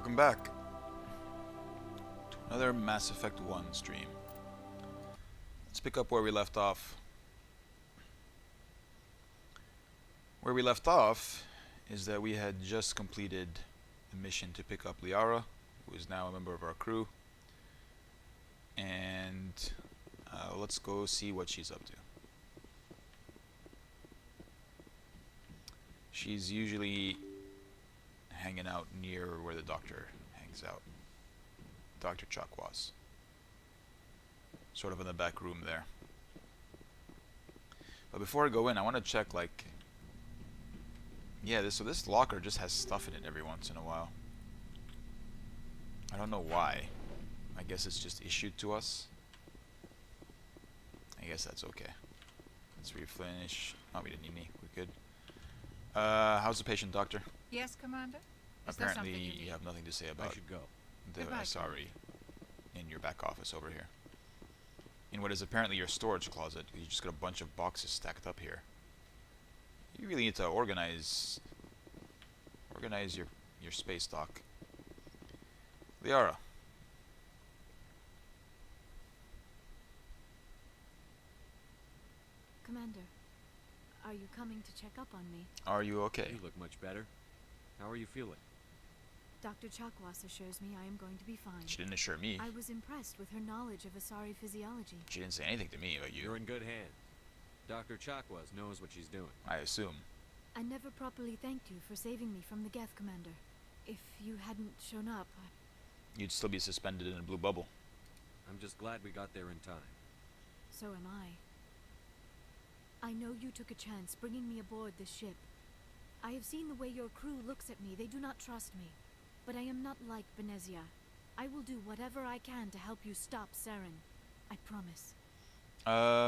Welcome back to another Mass Effect 1 stream. Let's pick up where we left off. Where we left off is that we had just completed a mission to pick up Liara, who is now a member of our crew. And let's go see what she's up to. She's usually hanging out near where the doctor hangs out. Dr. Chakwas. Sort of in the back room there. But before I go in, I want to check, like... Yeah, so this locker just has stuff in it every once in a while. I don't know why. I guess it's just issued to us. I guess that's okay. Let's replenish. Oh, we didn't need any. We're good. How's the patient, doctor? Yes, Commander? Is there Apparently, something you have nothing to say about I should go. the Goodbye, Asari in your back office over here. In what is apparently your storage closet. You just got a bunch of boxes stacked up here. You really need to organize your space dock. Liara. Commander, are you coming to check up on me? Are you okay? You look much better. How are you feeling? Dr. Chakwas assures me I am going to be fine. She didn't assure me. I was impressed with her knowledge of Asari physiology. She didn't say anything to me about you. You're in good hands. Dr. Chakwas knows what she's doing. I assume. I never properly thanked you for saving me from the Geth, Commander. If you hadn't shown up, You'd still be suspended in a blue bubble. I'm just glad we got there in time. so am I. I know you took a chance bringing me aboard this ship. I have seen the way your crew looks at me. They do not trust me. But I am not like Benezia. I will do whatever I can to help you stop Saren. I promise.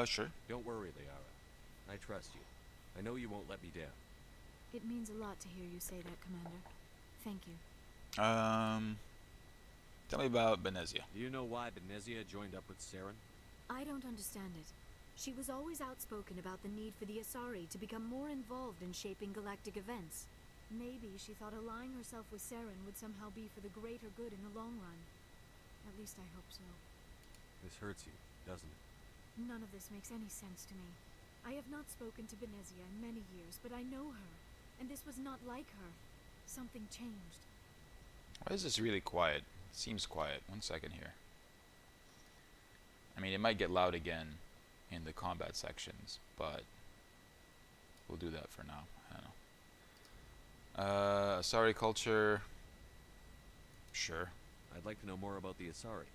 Sure. Don't worry, Liara. I trust you. I know you won't let me down. It means a lot to hear you say that, Commander. Thank you. Tell me about Benezia. Do you know why Benezia joined up with Saren? I don't understand it. She was always outspoken about the need for the Asari to become more involved in shaping galactic events. Maybe she thought allying herself with Saren would somehow be for the greater good in the long run. At least I hope so. This hurts you, doesn't it? None of this makes any sense to me. I have not spoken to Benezia in many years, but I know her, and this was not like her. Something changed. Why is this really quiet? It seems quiet. 1 second here. I mean, it might get loud again in the combat sections, but we'll do that for now. I don't know. Asari culture. Sure. I'd like to know more about the Asari.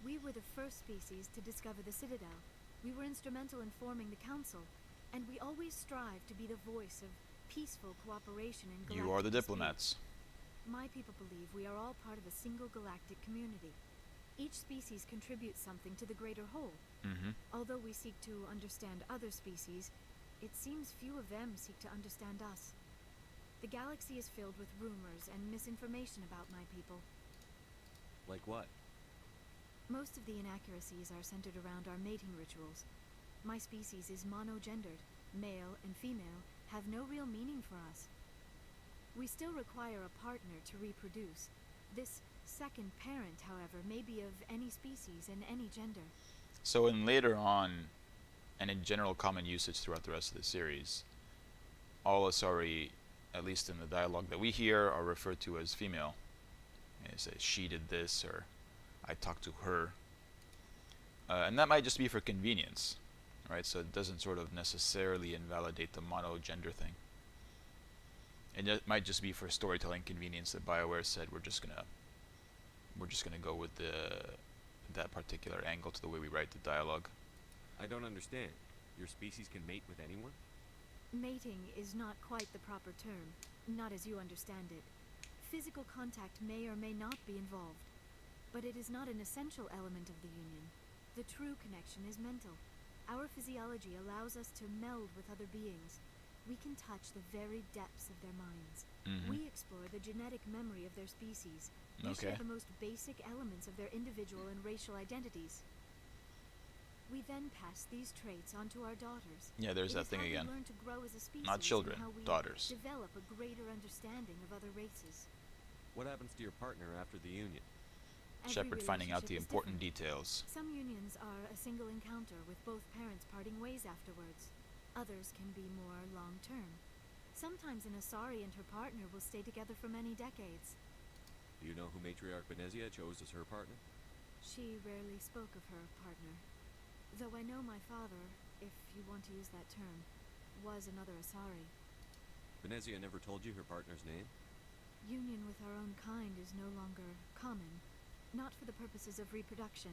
We were the first species to discover the Citadel. We were instrumental in forming the Council, and we always strive to be the voice of peaceful cooperation in galactic You are the disputes. diplomats. My people believe we are all part of a single galactic community. Each species contributes something to the greater whole. Mm-hmm. Although we seek to understand other species, it seems few of them seek to understand us. The galaxy is filled with rumors and misinformation about my people. Like what? Most of the inaccuracies are centered around our mating rituals. My species is monogendered. Male and female have no real meaning for us. We still require a partner to reproduce. This second parent, however, may be of any species and any gender. So in later on, and in general common usage throughout the rest of the series, all Asari, at least in the dialogue that we hear, are referred to as female. It says she did this, or I talked to her. And that might just be for convenience, right? So it doesn't sort of necessarily invalidate the monogender thing. It might just be for storytelling convenience that BioWare said we're just gonna go with that particular angle to the way we write the dialogue. I don't understand. Your species can mate with anyone? Mating is not quite the proper term, not as you understand it. Physical contact may or may not be involved, but it is not an essential element of the union. The true connection is mental. Our physiology allows us to meld with other beings. We can touch the very depths of their minds. Mhm. We explore the genetic memory of their species. We Okay. share the most basic elements of their individual and racial identities. We then pass these traits onto our daughters. Yeah, there's It that is thing how again. We learn to grow as a species Not children, and how we daughters. develop a greater understanding of other races. What happens to your partner after the union? Every Shepard finding out the relationship is important different. details. Some unions are a single encounter with both parents parting ways afterwards. Others can be more long-term. Sometimes an Asari and her partner will stay together for many decades. Do you know who Matriarch Benezia chose as her partner? She rarely spoke of her partner. Though I know my father, if you want to use that term, was another Asari. Benezia never told you her partner's name? Union with our own kind is no longer common. Not for the purposes of reproduction.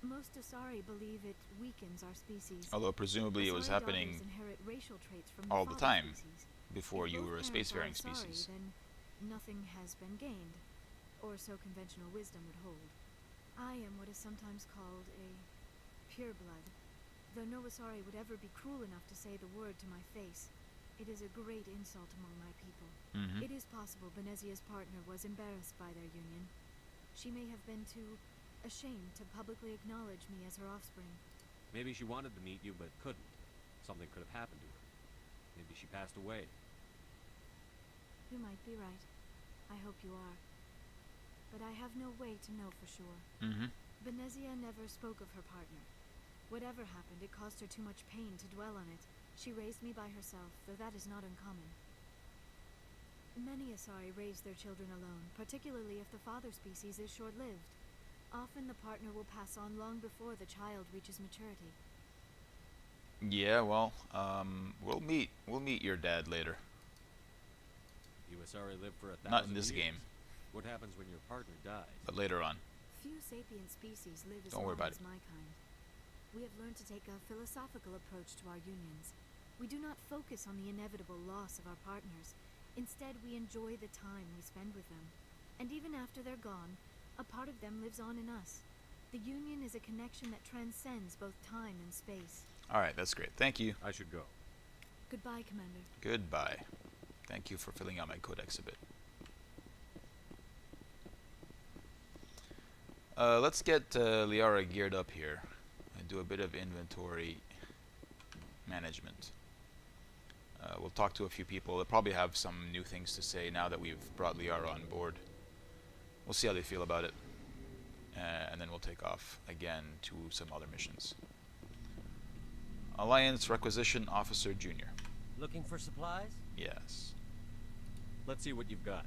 Most Asari believe it weakens our species. Although presumably it was Asari happening daughters inherit racial traits from all the the father time species. before If you both were a parents are spacefaring Asari, species. then nothing has been gained, or so conventional wisdom would hold. I am what is sometimes called a pureblood. Though no Asari would ever be cruel enough to say the word to my face, it is a great insult among my people. Mm-hmm. It is possible Benezia's partner was embarrassed by their union. She may have been too ashamed to publicly acknowledge me as her offspring. Maybe she wanted to meet you but couldn't. Something could have happened to her. Maybe she passed away. You might be right. I hope you are. But I have no way to know for sure. Mm-hmm. Benezia never spoke of her partner. Whatever happened, it caused her too much pain to dwell on it. She raised me by herself, though that is not uncommon. Many Asari raise their children alone, particularly if the father species is short-lived. Often the partner will pass on long before the child reaches maturity. Yeah, well, we'll meet your dad later. You Asari live for 1,000 Not in this years. game, What happens when your partner dies? but later on. Few sapient species live as Don't worry long about as it. my kind. We have learned to take a philosophical approach to our unions. We do not focus on the inevitable loss of our partners. Instead, we enjoy the time we spend with them. And even after they're gone, a part of them lives on in us. The union is a connection that transcends both time and space. Alright, that's great. Thank you. I should go. Goodbye, Commander. Goodbye. Thank you for filling out my codex a bit. Let's get Liara geared up here and do a bit of inventory management. We'll talk to a few people. They'll probably have some new things to say now that we've brought Liara on board. We'll see how they feel about it. And then we'll take off again to some other missions. Alliance Requisition Officer Junior. Looking for supplies? Yes. Let's see what you've got.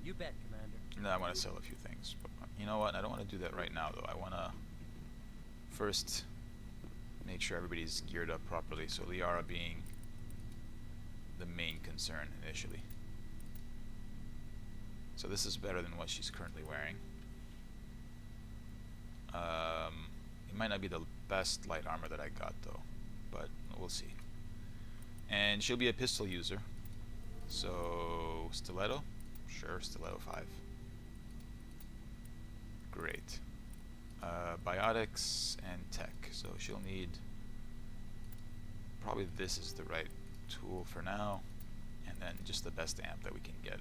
You bet, Commander. No, I want to sell a few things. But you know what? I don't want to do that right now, though. I want to first make sure everybody's geared up properly. So Liara being the main concern initially. So this is better than what she's currently wearing. It might not be the best light armor that I got, though. But we'll see. And she'll be a pistol user. So, stiletto? Sure, stiletto 5. Great. Biotics and tech. So she'll need... Probably this is the right tool for now. And then just the best amp that we can get.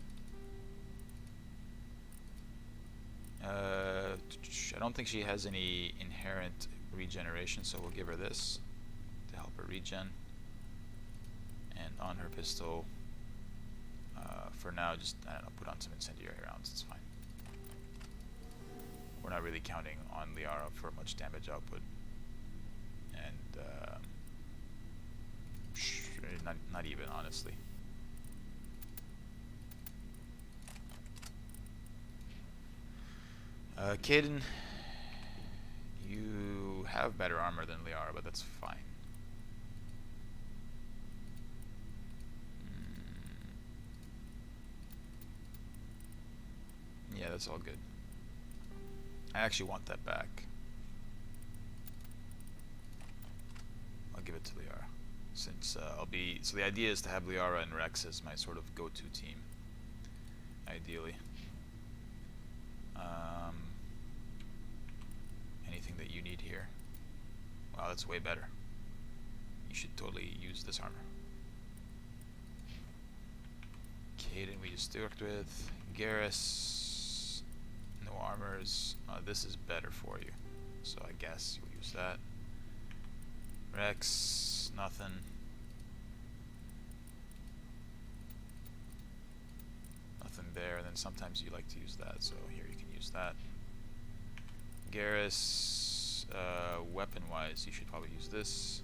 I don't think she has any inherent regeneration, so we'll give her this to help her regen. And on her pistol, for now, just, I don't know, put on some incendiary rounds, it's fine. We're not really counting on Liara for much damage output. And, not even, honestly. Kaden, you have better armor than Liara, but that's fine. Yeah, that's all good. I actually want that back. I'll give it to Liara. Since so the idea is to have Liara and Rex as my sort of go-to team. Ideally. Anything that you need here? Wow, that's way better. You should totally use this armor. Kaden we just worked with. Garrus, no armors. This is better for you, so I guess you'll use that. Rex, nothing. Nothing there, and then sometimes you like to use that, so here you can use that. Garrus, weapon-wise, you should probably use this.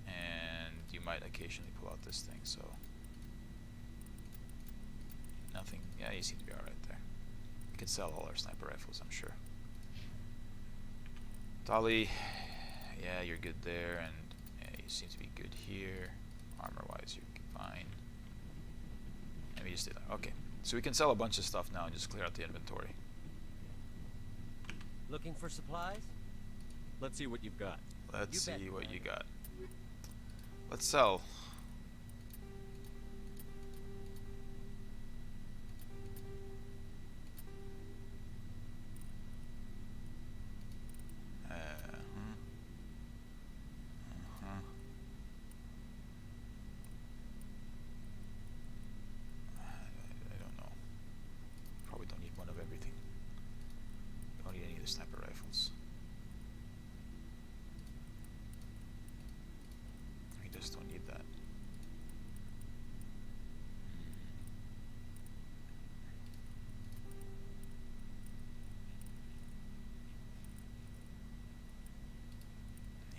And you might occasionally pull out this thing, so... Nothing. Yeah, you seem to be alright there. We can sell all our sniper rifles, I'm sure. Dolly, yeah, you're good there, and yeah, you seem to be good here. Armor-wise, you're fine. And we just did that. Okay, so we can sell a bunch of stuff now and just clear out the inventory. Looking for supplies? Let's see what you've got. Let's You bet, see what you Commander. got. Let's sell. I don't know. Probably don't need one of everything. Don't need any of the sniper rifles. We just don't need that.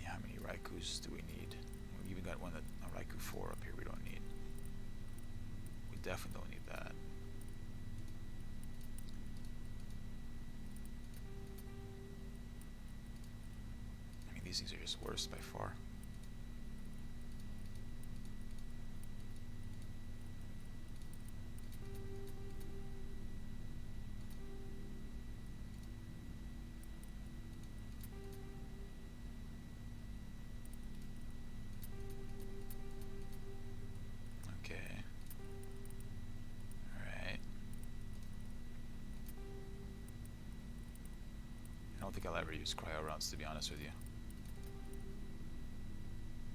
Yeah, how many Raikus do we need? We even got one that a Raikou 4 up here we don't need. We definitely don't need that. I mean, these things are just worse by far. Okay. Alright. I don't think I'll ever use cryo rounds, to be honest with you.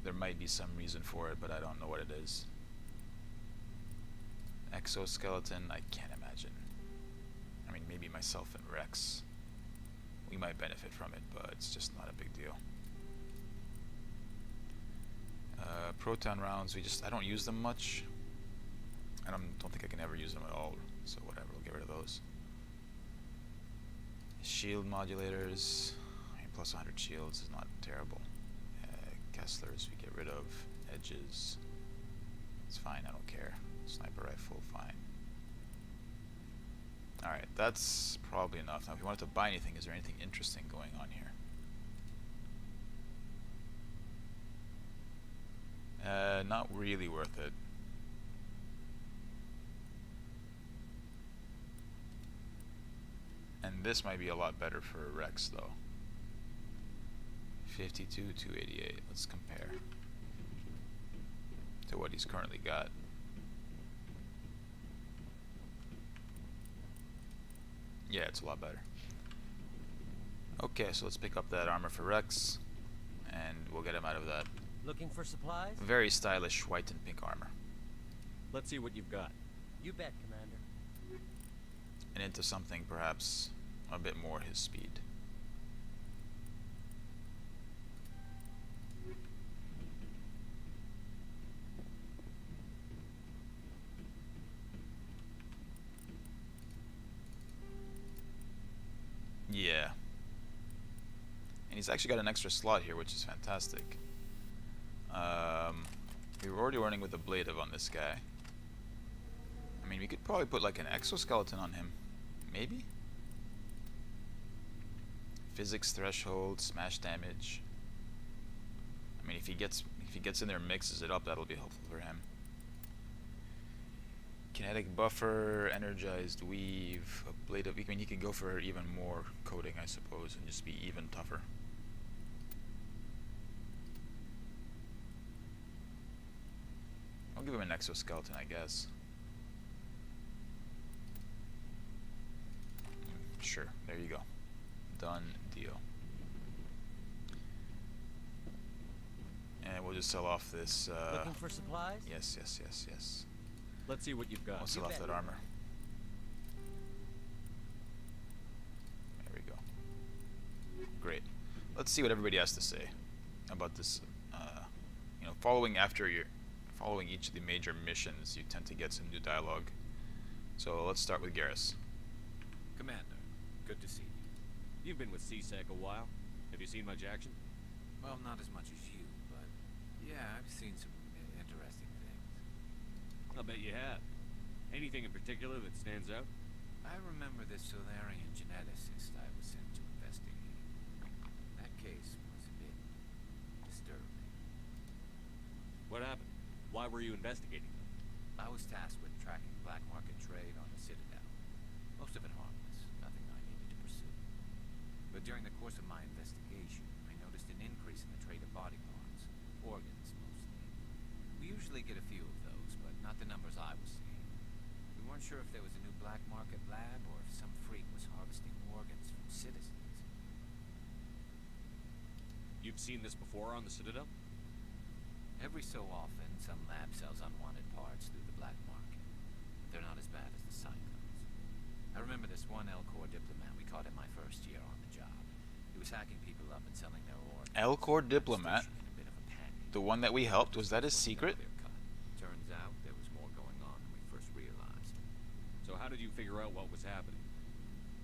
There might be some reason for it, but I don't know what it is. Exoskeleton, I can't imagine. I mean, maybe myself and Rex. We might benefit from it, but it's just not a big deal. Proton rounds, I don't use them much. I don't think I can ever use them at all, so whatever, we'll get rid of those. Shield modulators, I mean, plus 100 shields is not terrible. Kesslers we get rid of. Edges, it's fine, I don't care. Sniper rifle, fine. Alright, that's probably enough. Now if you wanted to buy anything, is there anything interesting going on here? Not really worth it. And this might be a lot better for Rex though. 52, 288. Let's compare to what he's currently got. Yeah, it's a lot better. Okay, so let's pick up that armor for Rex, and we'll get him out of that Looking for supplies? very stylish white and pink armor Let's see what you've got. You bet, Commander. and into something perhaps a bit more his speed. Yeah. And he's actually got an extra slot here, which is fantastic. We were already running with a Blade on this guy. I mean, we could probably put like an exoskeleton on him. Maybe? Physics threshold, smash damage. I mean, if he gets in there and mixes it up, that'll be helpful for him. Kinetic buffer, energized weave, a blade of... I mean, he could go for even more coating, I suppose, and just be even tougher. I'll give him an exoskeleton, I guess. Sure, there you go. Done deal. And we'll just sell off this, Looking for supplies? yes. Let's see what you've got. We'll sell You off bet. that armor. There we go. Great. Let's see what everybody has to say about this. You know, following each of the major missions, you tend to get some new dialogue. So let's start with Garrus. Commander, good to see you. You've been with CSEC a while. Have you seen much action? Well, not as much as you, but yeah, I've seen some interesting things. I'll bet you have. Anything in particular that stands out? I remember this Solarian geneticist I was sent to investigate. That case was a bit disturbing. What happened? Why were you investigating them? I was tasked with tracking black market trade on the Citadel. Most of it harmless, nothing I needed to pursue. But during the course of my investigation, I noticed an increase in the trade of body parts, organs mostly. We usually get a few of those, but not the numbers I was seeing. We weren't sure if there was a new black market lab or if some freak was harvesting organs from citizens. You've seen this before on the Citadel? Every so often, some lab sells unwanted parts through the black market. They're not as bad as the Cyclones. I remember this one Elcor diplomat we caught in my first year on the job. He was hacking people up and selling their organs. Elcor diplomat? In a bit of a panic. The one that we helped, was that his secret? Clear-cut. Turns out there was more going on than we first realized. So how did you figure out what was happening?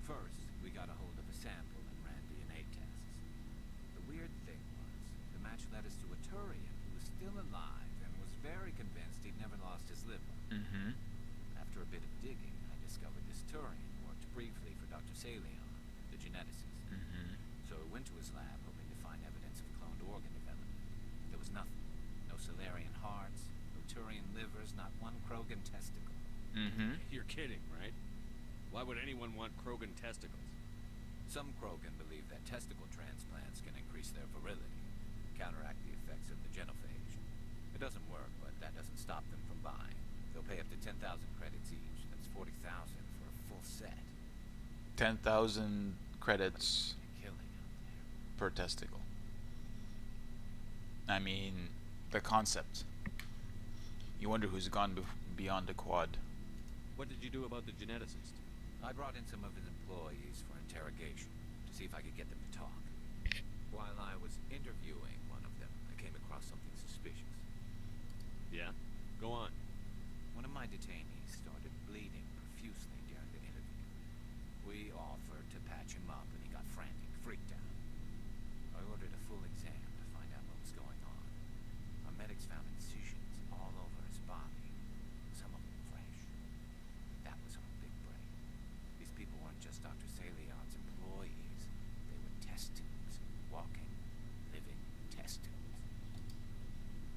First, we got a hold of a sample and ran DNA tests. The weird thing was, the match led us to a Turian who was still alive and was very convinced he'd never lost his liver. Mm-hmm. After a bit of digging, I discovered this Turian worked briefly for Dr. Salion, the geneticist. Mm-hmm. So I went to his lab hoping to find evidence of cloned organ development. There was nothing. No Solarian hearts, no Turian livers, not one Krogan testicle. Mm-hmm. You're kidding, right? Why would anyone want Krogan testicles? Some Krogan believe that testicle transplants can increase their virility, counteract the effects of the genophage. It doesn't work, but that doesn't stop them from buying. They'll pay up to 10,000 credits each. That's 40,000 for a full set. 10,000 credits Killing out there. per testicle. I mean, the concept. You wonder who's gone beyond the quad. What did you do about the geneticist? I brought in some of his employees for interrogation to see if I could get them to talk. While I was interviewing one of them, I came across something suspicious. Yeah? Go on. One of my detainees started bleeding profusely during the interview. We offered to patch him up, and he got frantic, freaked out. I ordered a full exam to find out what was going on. Our medics found incisions all over his body, some of them fresh. That was our big break. These people weren't just Dr. Salion's employees. They were test tubes, walking, living test tubes.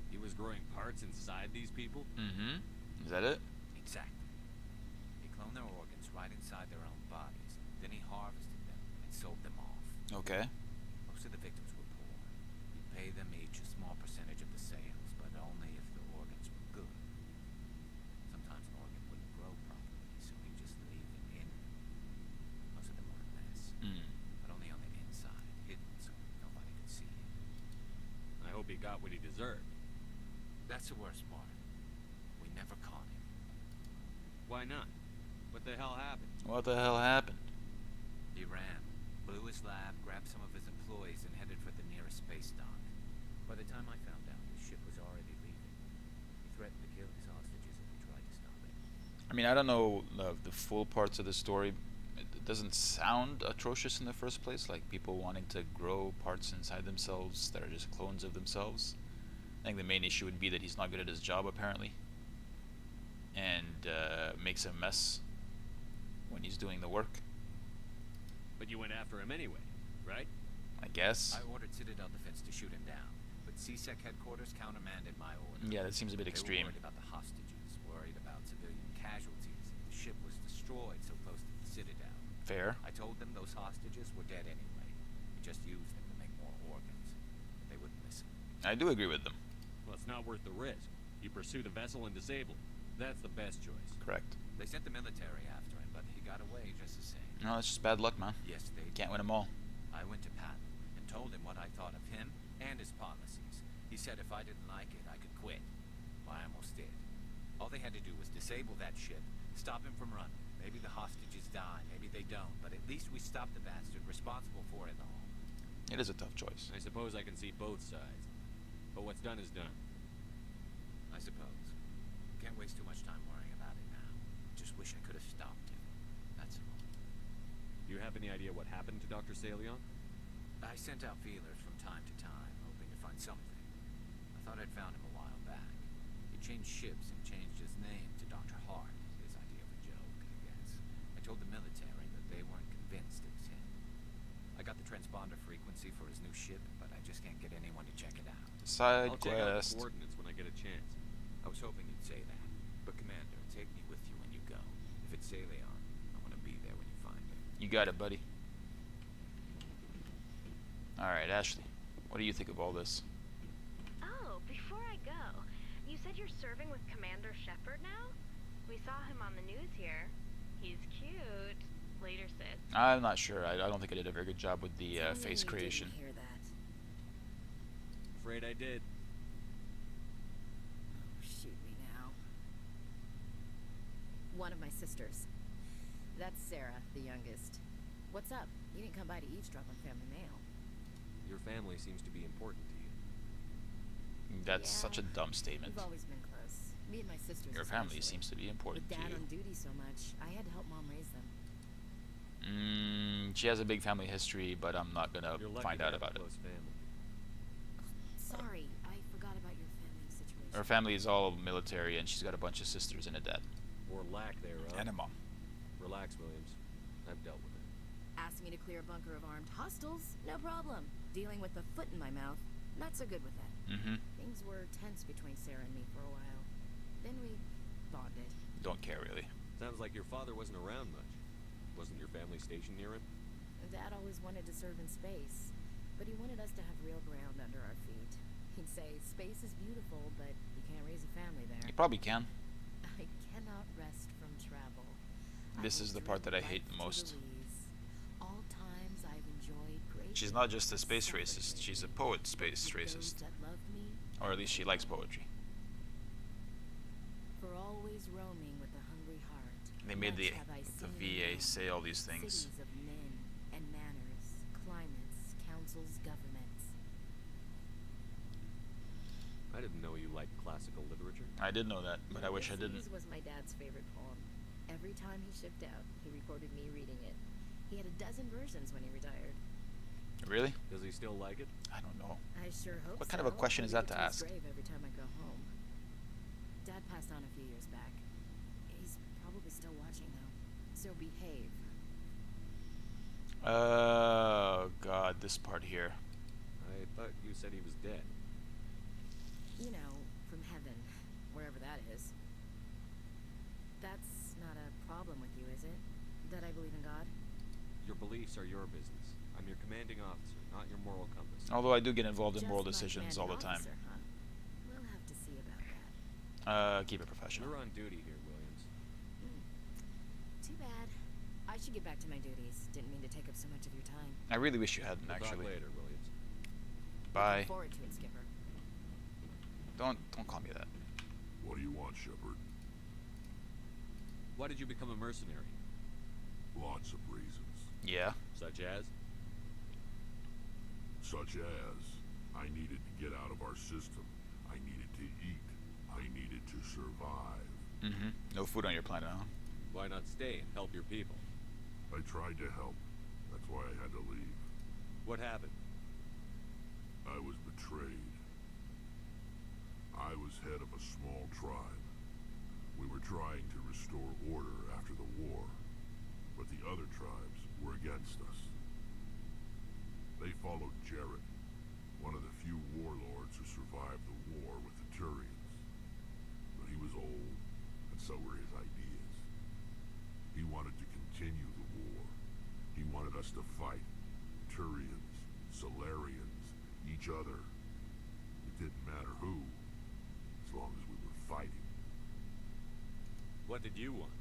He was growing parts inside these people? Mm-hmm. Is that it? Exactly. He cloned their organs right inside their own bodies. Then he harvested them and sold them off. Okay. Most of the victims were poor. He'd pay them each a small percentage of the sales, but only if the organs were good. Sometimes an organ wouldn't grow properly, so he'd just leave it in. Most of them were a mess, Mm. but only on the inside, hidden so nobody could see it. I hope he got what he deserved. That's the worst part. We never caught him. Why not? What the hell happened? What the hell happened? He ran, blew his lab, grabbed some of his employees, and headed for the nearest space dock. By the time I found out, the ship was already leaving. He threatened to kill his hostages if we tried to stop it. I mean, I don't know the full parts of the story. It doesn't sound atrocious in the first place, like people wanting to grow parts inside themselves that are just clones of themselves. I think the main issue would be that he's not good at his job, apparently, and makes a mess when he's doing the work, But you went after him anyway, right? I guess. I ordered Citadel Defense to shoot him down, but CSEC headquarters countermanded my order. Yeah, that seems a bit They extreme. were worried about the hostages, worried about civilian casualties. The ship was destroyed so close to the Citadel. Fair. I told them those hostages were dead anyway. We just used them to make more organs. But they wouldn't listen. I do agree with them. Well, it's not worth the risk. You pursue the vessel and disable it. That's the best choice. Correct. They sent the military after him, but he got away just the same. No, it's just bad luck, man. Yes, they Can't win them all. I went to Patton and told him what I thought of him and his policies. He said if I didn't like it, I could quit. Well, I almost did. All they had to do was disable that ship, stop him from running. Maybe the hostages die, maybe they don't, but at least we stopped the bastard responsible for it all. It is a tough choice. I suppose I can see both sides. But what's done is done. I suppose. Can't waste too much time worrying about it now. Just wish I could have stopped him. That's all. Do you have any idea what happened to Dr. Salion? I sent out feelers from time to time, hoping to find something. I thought I'd found him a while back. He changed ships and changed his name to Dr. Hart, his idea of a joke, I guess. I told the military, but they weren't convinced it was him. I got the transponder frequency for his new ship, but I just can't get anyone to check it out. Side I'll check out the quest. coordinates when I get a chance. I was hoping you'd say that. But Commander, take me with you when you go. If it's Salion, I want to be there when you find him. You got it, buddy. Alright, Ashley. What do you think of all this? Oh, before I go, you said you're serving with Commander Shepard now? We saw him on the news here. He's cute. Later, Sid. I'm not sure. I don't think I did a very good job with the Tell me face you creation. Didn't hear that. Afraid I did. Oh, shoot me now. One of my sisters. That's Sarah, the youngest. What's up? You didn't come by to eavesdrop on family mail. Your family seems to be important to you. That's Yeah, such a dumb statement. We've always been close. Me and my sisters. Your family especially. seems to be important With to Dad you. on duty so much, I had to help Mom raise them. She has a big family history, but I'm not gonna You're lucky find to out have a about it. close family. Sorry, I forgot about your family situation. Her family is all military, and she's got a bunch of sisters and a dad. Or lack thereof. And a mom. Relax, Williams. I've dealt with it. Asked me to clear a bunker of armed hostiles? No problem. Dealing with a foot in my mouth? Not so good with that. Mm-hmm. Things were tense between Sarah and me for a while. Then we bonded. Don't care, really. Sounds like your father wasn't around much. Wasn't your family stationed near him? Dad always wanted to serve in space, but he wanted us to have real ground under our feet. He'd say, space is beautiful, but you can't raise a family there. You probably can. I cannot rest from travel. This will is the part that I drift hate the to most. Belize. All times I've enjoyed great She's not just a things space racist, separately. she's a poet space With those racist. that loved me, Or at least she likes poetry. for always roaming with a hungry heart. They made much have I the seen and VA known. say all these things. Cities of men and manners, climates, councils, governments. I didn't know you liked classical literature. I did know that, but I wish I didn't. Ulysses was my dad's favorite poem. Every time he shipped out, he recorded me reading it. He had a dozen versions when he retired. Really? Does he still like it? I don't know. I sure hope What kind of a so. question I is read that it to his ask? grave every time I go home. Dad passed on a few years back. He's probably still watching though. So behave. Oh god, this part here. I thought you said he was dead. You know, from heaven, wherever that is. That's not a problem with you, is it? That I believe in God? Your beliefs are your business. I'm your commanding officer, not your moral compass. Although I do get involved in Just moral my decisions all the commanding time. officer, huh? We'll have to see about that. Keep it professional. You're on duty here, Williams. Too bad. I should get back to my duties. Didn't mean to take up so much of your time. I really wish you hadn't, We'll talk actually. later, Williams. Bye. Looking forward to it, Skipper. Don't call me that. What do you want, Shepard? Why did you become a mercenary? Lots of reasons. Yeah. Such as? Such as, I needed to get out of our system. I needed to eat. I needed to survive. Mm-hmm. No food on your planet, huh? Why not stay and help your people? I tried to help. That's why I had to leave. What happened? I was betrayed. I was head of a small tribe. We were trying to restore order after the war, but the other tribes were against us. They followed Jarrett, one of the few warlords who survived the war with the Turians. But he was old, and so were his ideas. He wanted to continue the war. He wanted us to fight Turians, Solarians, each other. It didn't matter who, as long as we were fighting. What did you want?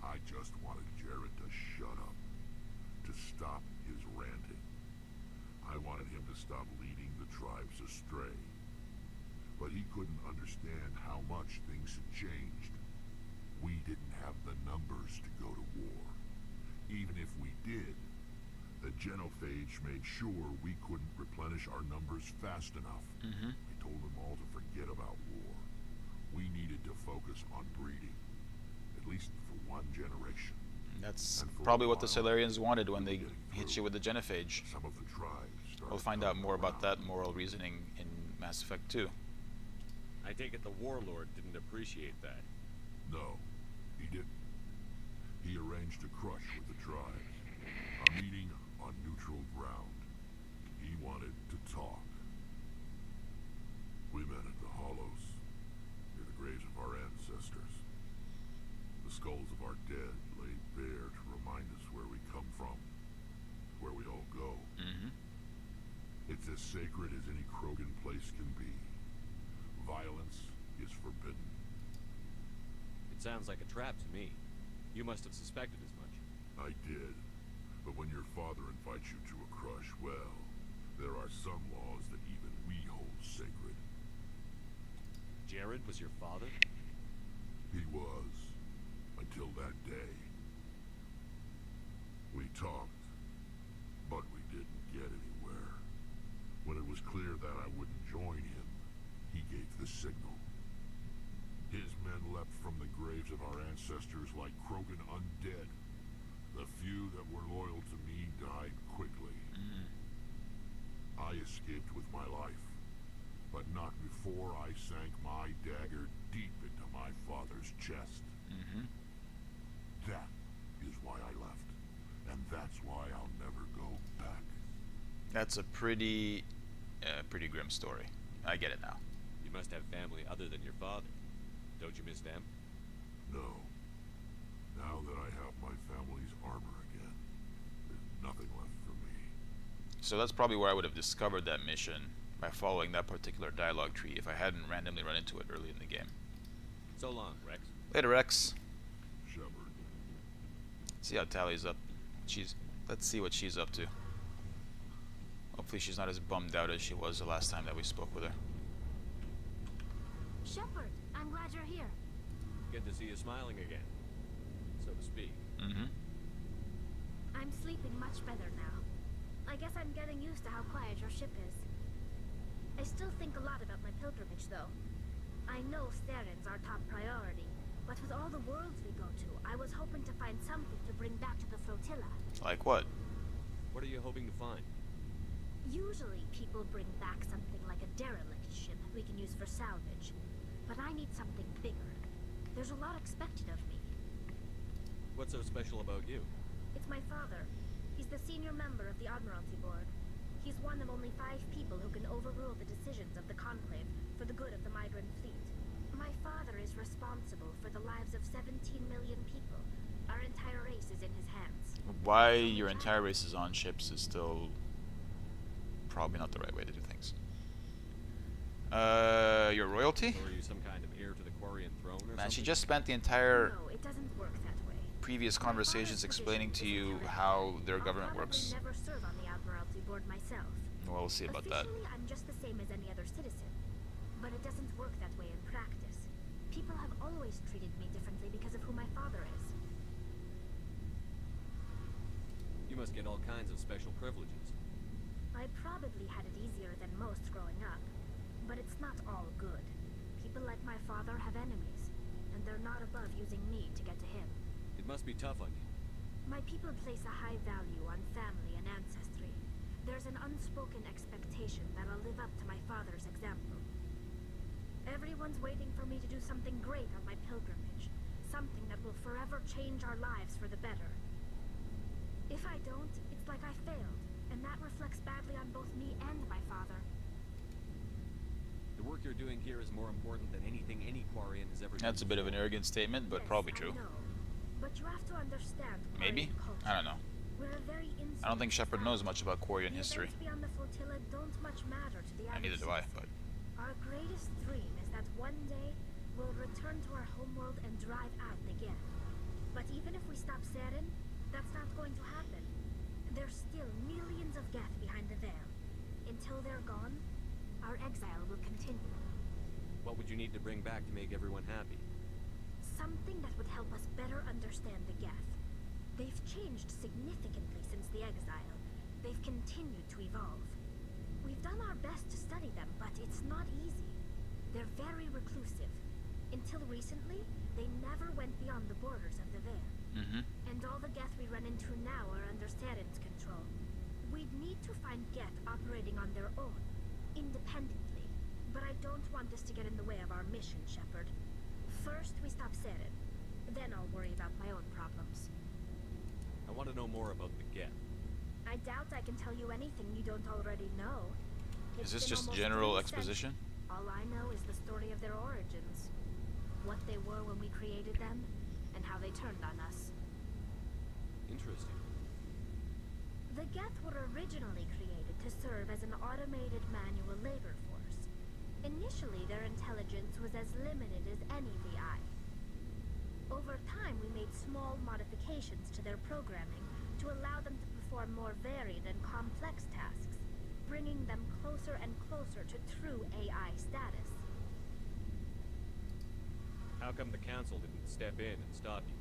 I just wanted Jarrett to shut up, to stop his ranting. I wanted him to stop leading the tribes astray. But he couldn't understand how much things had changed. We didn't have the numbers to go to war. Even if we did, the genophage made sure we couldn't replenish our numbers fast enough. Mm-hmm. I told them all to forget about war. We needed to focus on breeding. at least for one generation. That's And for a probably what the while, Solarians wanted when we they were getting hit through. you with the genophage. Some of the tribes started We'll find out coming more about around. that moral reasoning in Mass Effect 2. I take it the Warlord didn't appreciate that. No, he didn't. He arranged a crush with the tribes. A meeting on neutral ground. He wanted to talk. We met at the Hollows, near the graves of our ancestors. The skulls of our dead laid bare to remind us where we come from, where we all go. Mm-hmm. It's as sacred as any Krogan place can be. Violence is forbidden. It sounds like a trap to me. You must have suspected as much. I did. But when your father invites you to a crush, well, there are some laws that even we hold sacred. Jared was your father? He was. Until that day. We talked, but we didn't get anywhere. When it was clear that I wouldn't join him, he gave the signal. His men leapt from the graves of our ancestors like Krogan undead. The few that were loyal to me died quickly. Mm-hmm. I escaped with my life, but not before I sank my dagger deep into my father's chest. Mm-hmm. That is why I left, and that's why I'll never go back. That's a pretty grim story. I get it now. You must have family other than your father. Don't you miss them? No. Now that I have my family's armor again, there's nothing left for me. So that's probably where I would have discovered that mission, by following that particular dialogue tree, if I hadn't randomly run into it early in the game. So long, Rex. Later, Rex. Shepard. See how Tally's up. Let's see what she's up to. Hopefully she's not as bummed out as she was the last time that we spoke with her. Shepard, I'm glad you're here. Good to see you smiling again, so to speak. Mm-hmm. I'm sleeping much better now. I guess I'm getting used to how quiet your ship is. I still think a lot about my pilgrimage, though. I know Theron's our top priority, but with all the worlds we go to, I was hoping to find something to bring back to the flotilla. Like what? What are you hoping to find? Usually, people bring back something like a derelict ship we can use for salvage. But I need something bigger. There's a lot expected of me. What's so special about you? It's my father. He's the senior member of the Admiralty Board. He's one of only 5 people who can overrule the decisions of the Conclave for the good of the migrant fleet. My father is responsible for the lives of 17 million people. Our entire race is in his hands. Why your entire race is on ships is still probably not the right way to do things. Your royalty? Or are you some kind of heir to the Quarian throne or Man, she something? just spent the entire No, it doesn't work that way. previous My conversations father's explaining to position you isn't how their I'll government probably works. never serve on the Admiralty Board myself. Well, we'll see about that. Officially, I'm just the same as any other citizen. But it doesn't work that way in practice. People have always treated me differently because of who my father is. You must get all kinds of special privileges. I probably had it easier than most growing up. But it's not all good. People like my father have enemies, and they're not above using me to get to him. It must be tough on you. My people place a high value on family and ancestry. There's an unspoken expectation that I'll live up to my father's example. Everyone's waiting for me to do something great on my pilgrimage. Something that will forever change our lives for the better. If I don't, it's like I failed, and that reflects badly on both me and my father. The work you're doing here is more important than anything any Quarian has ever done. That's a bit of an arrogant statement, but Yes, probably I true. know. But you have to understand Maybe? Quarian culture. I don't know. We're a very I don't think insular Shepard knows family. much about Quarian The history. events beyond the flotilla don't much matter to the And average neither do I, citizen. but Our greatest dream is that one day we'll return to our homeworld and drive out the Geth. But even if we stop Saren, that's not going to happen. There's still millions of Geth behind the veil. Until they're gone, our exile will continue. What would you need to bring back to make everyone happy? Something that would help us better understand the Geth. They've changed significantly since the exile. They've continued to evolve. We've done our best to study them, but it's not easy. They're very reclusive. Until recently, They never went beyond the borders of the Veil. Mm-hmm. And all the Geth we run into now are under Saren's control. We'd need to find Geth operating on their own, independently. But I don't want this to get in the way of our mission, Shepard. First, we stop Saren. Then I'll worry about my own problems. I want to know more about the Geth. I doubt I can tell you anything you don't already know. Is It's this been just almost general 3 exposition? centuries. All I know is the story of their origins. What they were when we created them, and how they turned on us. Interesting. The Geth were originally created to serve as an automated manual labor force. Initially, their intelligence was as limited as any VI. Over time, we made small modifications to their programming to allow them to perform more varied and complex tasks, bringing them closer and closer to true AI status. How come the Council didn't step in and stop you?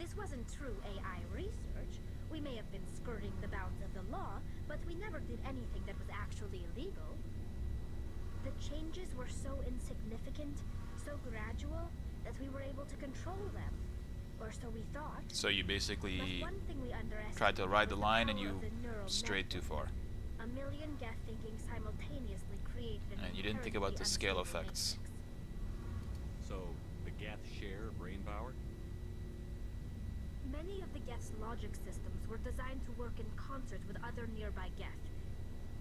This wasn't true AI research. We may have been skirting the bounds of the law, but we never did anything that was actually illegal. The changes were so insignificant, so gradual, that we were able to control them. Or so we thought. So you But basically one thing we underestimated tried to ride the was line and power you of the neural strayed too network. far. A million Geth thinking simultaneously created an And you didn't think about the inherently scale unstable effects. matrix. So, the Geth share brain power? Many of the Geth's logic systems were designed to work in concert with other nearby Geth.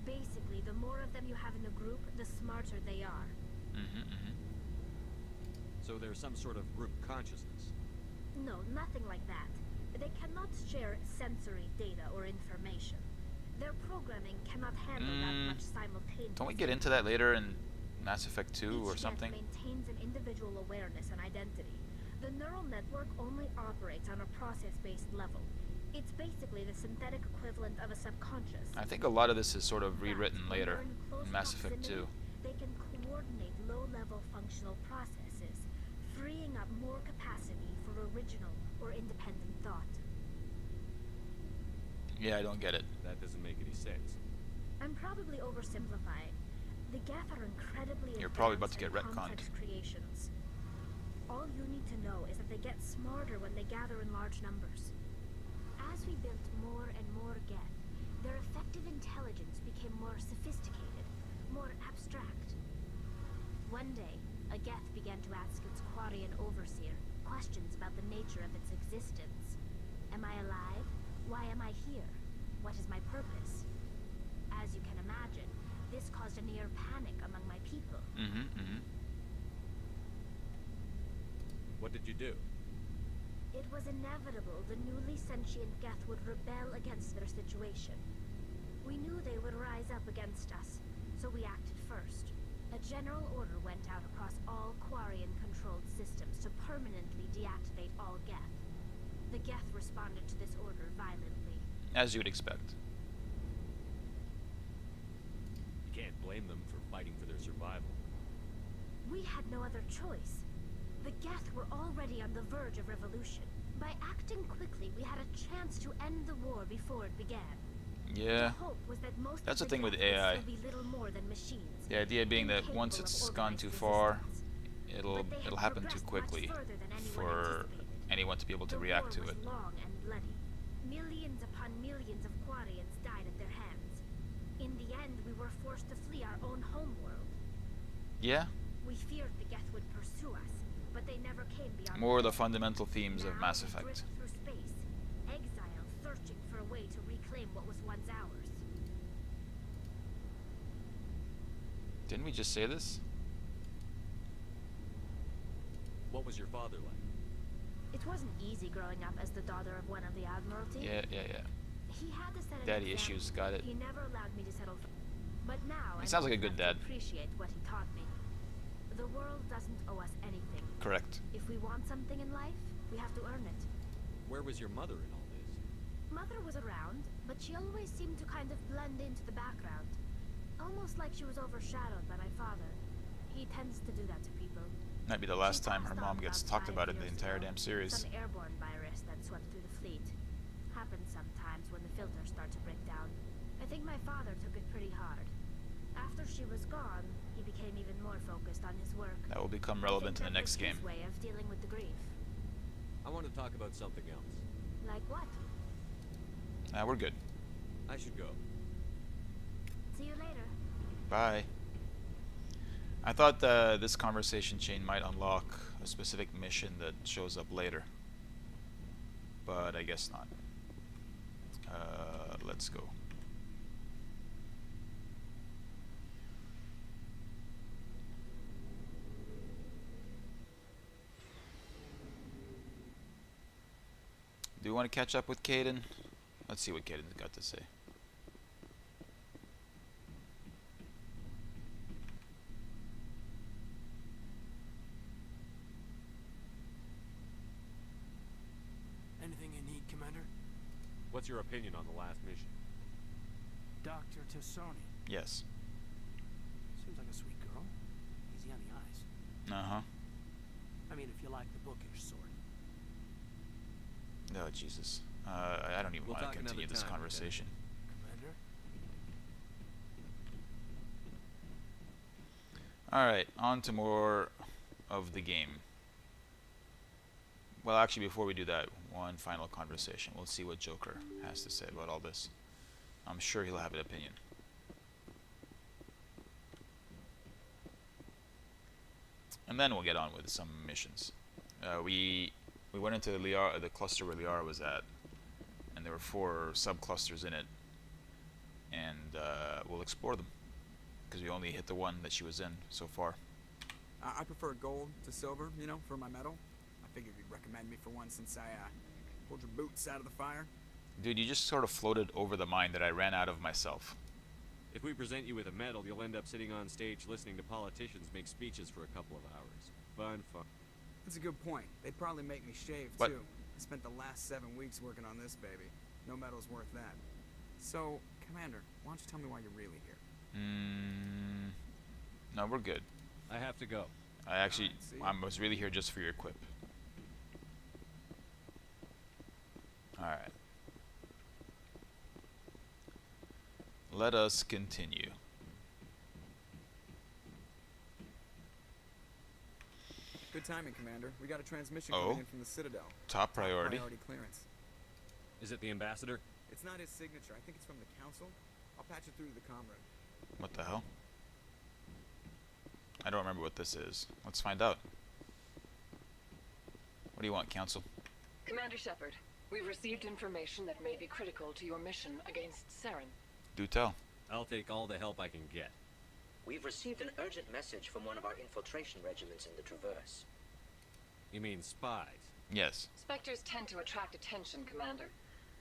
Basically, the more of them you have in a group, the smarter they are. Mm-hmm, mm-hmm. So there's some sort of group consciousness. No, nothing like that. They cannot share sensory data or information. Their programming cannot handle that much simultaneously. Don't we get into that later in Mass Effect 2 or Each something? Geth maintains an individual awareness and identity. The neural network only operates on a process-based level. It's basically the synthetic equivalent of a subconscious. I think a lot of this is sort of That, rewritten when later they're in close in Mass Effect 2. proximity, They can coordinate low-level functional processes, freeing up more capacity for original or independent thought. Yeah, I don't get it. That doesn't make any sense. I'm probably oversimplifying. The Geth are incredibly You're probably about to advanced get and retconned. complex creations. All you need to know is that they get smarter when they gather in large numbers. As we built more and more Geth, their effective intelligence became more sophisticated, more abstract. One day, a Geth began to ask its Quarian overseer questions about the nature of its existence. Am I alive? Why am I here? What is my purpose? As you can imagine, this caused a near panic among my people. Mm-hmm, mm-hmm. What did you do? It was inevitable the newly sentient Geth would rebel against their situation. We knew they would rise up against us, so we acted first. A general order went out across all Quarian-controlled systems to permanently deactivate all Geth. The Geth responded to this order violently. As you would expect. You can't blame them for fighting for their survival. We had no other choice. The Geth were already on the verge of revolution. By acting quickly, we had a chance to end the war before it began. Yeah. The hope was that most That's of the thing with Geth would AI. still be little more than machines, The idea being that incapable once of it's gone organized too far, resistance. it'll But they had happen too progressed much quickly further than anyone for anticipated. anyone to be able to The react to war it. was long and bloody. Millions upon millions of Quarians died at their hands. In the end, we were forced to flee our own homeworld. Yeah, We feared the Geth would pursue us, but they never came beyond. more of the fundamental themes of Now Mass we Effect. drift through space, exiled, searching for a way to reclaim what was once ours. Didn't we just say this? What was your father like? It wasn't easy growing up as the daughter of one of the Admiralty. Yeah, yeah, yeah. He had to set an Daddy example. issues, got it. He never allowed me to settle for. But now He I'm sounds like a old good enough dad. to appreciate what he taught me. The world doesn't owe us anything. Correct. If we want something in life, we have to earn it. Where was your mother in all this? Mother was around, but she always seemed to kind of blend into the background. Almost like she was overshadowed by my father. He tends to do that to people. Might be the last She time her passed mom on gets about talked 5 about in the years entire ago. damn series. Some airborne virus that swept through the fleet. Happens sometimes when the filters start to break down. I think my father took it pretty hard. After after she was gone, he became even more focused on his work. That will become I relevant in think the that next was game. his way of dealing with the grief. I want to talk about something else. Like what? We're good. I should go. See you later. Bye. I thought this conversation chain might unlock a specific mission that shows up later, but I guess not. Let's go. Do you want to catch up with Caden? Let's see what Caden's got to say. Anything you need, Commander? What's your opinion on the last mission? Dr. Tassoni. Yes. Seems like a sweet girl. Easy on the eyes. Uh-huh. I mean, if you like the bookish sort. Oh, Jesus. I don't even We'll want to talk continue another this time, conversation. Commander? Alright, on to more of the game. Well, actually, before we do that, one final conversation. We'll see what Joker has to say about all this. I'm sure he'll have an opinion. And then we'll get on with some missions. We went into the cluster where Liara was at, and there were 4 subclusters in it, and we'll explore them because we only hit the one that she was in so far. I prefer gold to silver, you know, for my medal. I figured you'd recommend me for one since I pulled your boots out of the fire. Dude, you just sort of floated over the mine that I ran out of myself. If we present you with a medal, you'll end up sitting on stage listening to politicians make speeches for a couple of hours. Fun. That's a good point. They'd probably make me shave, What? too. I spent the last 7 weeks working on this baby. No medal's worth that. So, Commander, why don't you tell me why you're really here? No, we're good. I have to go. I was really here just for your quip. Alright. Let us continue. Good timing, Commander. We got a transmission Oh. coming in from the Citadel. Top priority. Priority clearance. Is it the ambassador? It's not his signature. I think it's from the Council. I'll patch it through to the comrade. What the hell? I don't remember what this is. Let's find out. What do you want, Council? Commander Shepard, we've received information that may be critical to your mission against Saren. Do tell. I'll take all the help I can get. We've received an urgent message from one of our infiltration regiments in the Traverse. You mean spies? Yes. Spectres tend to attract attention, Commander,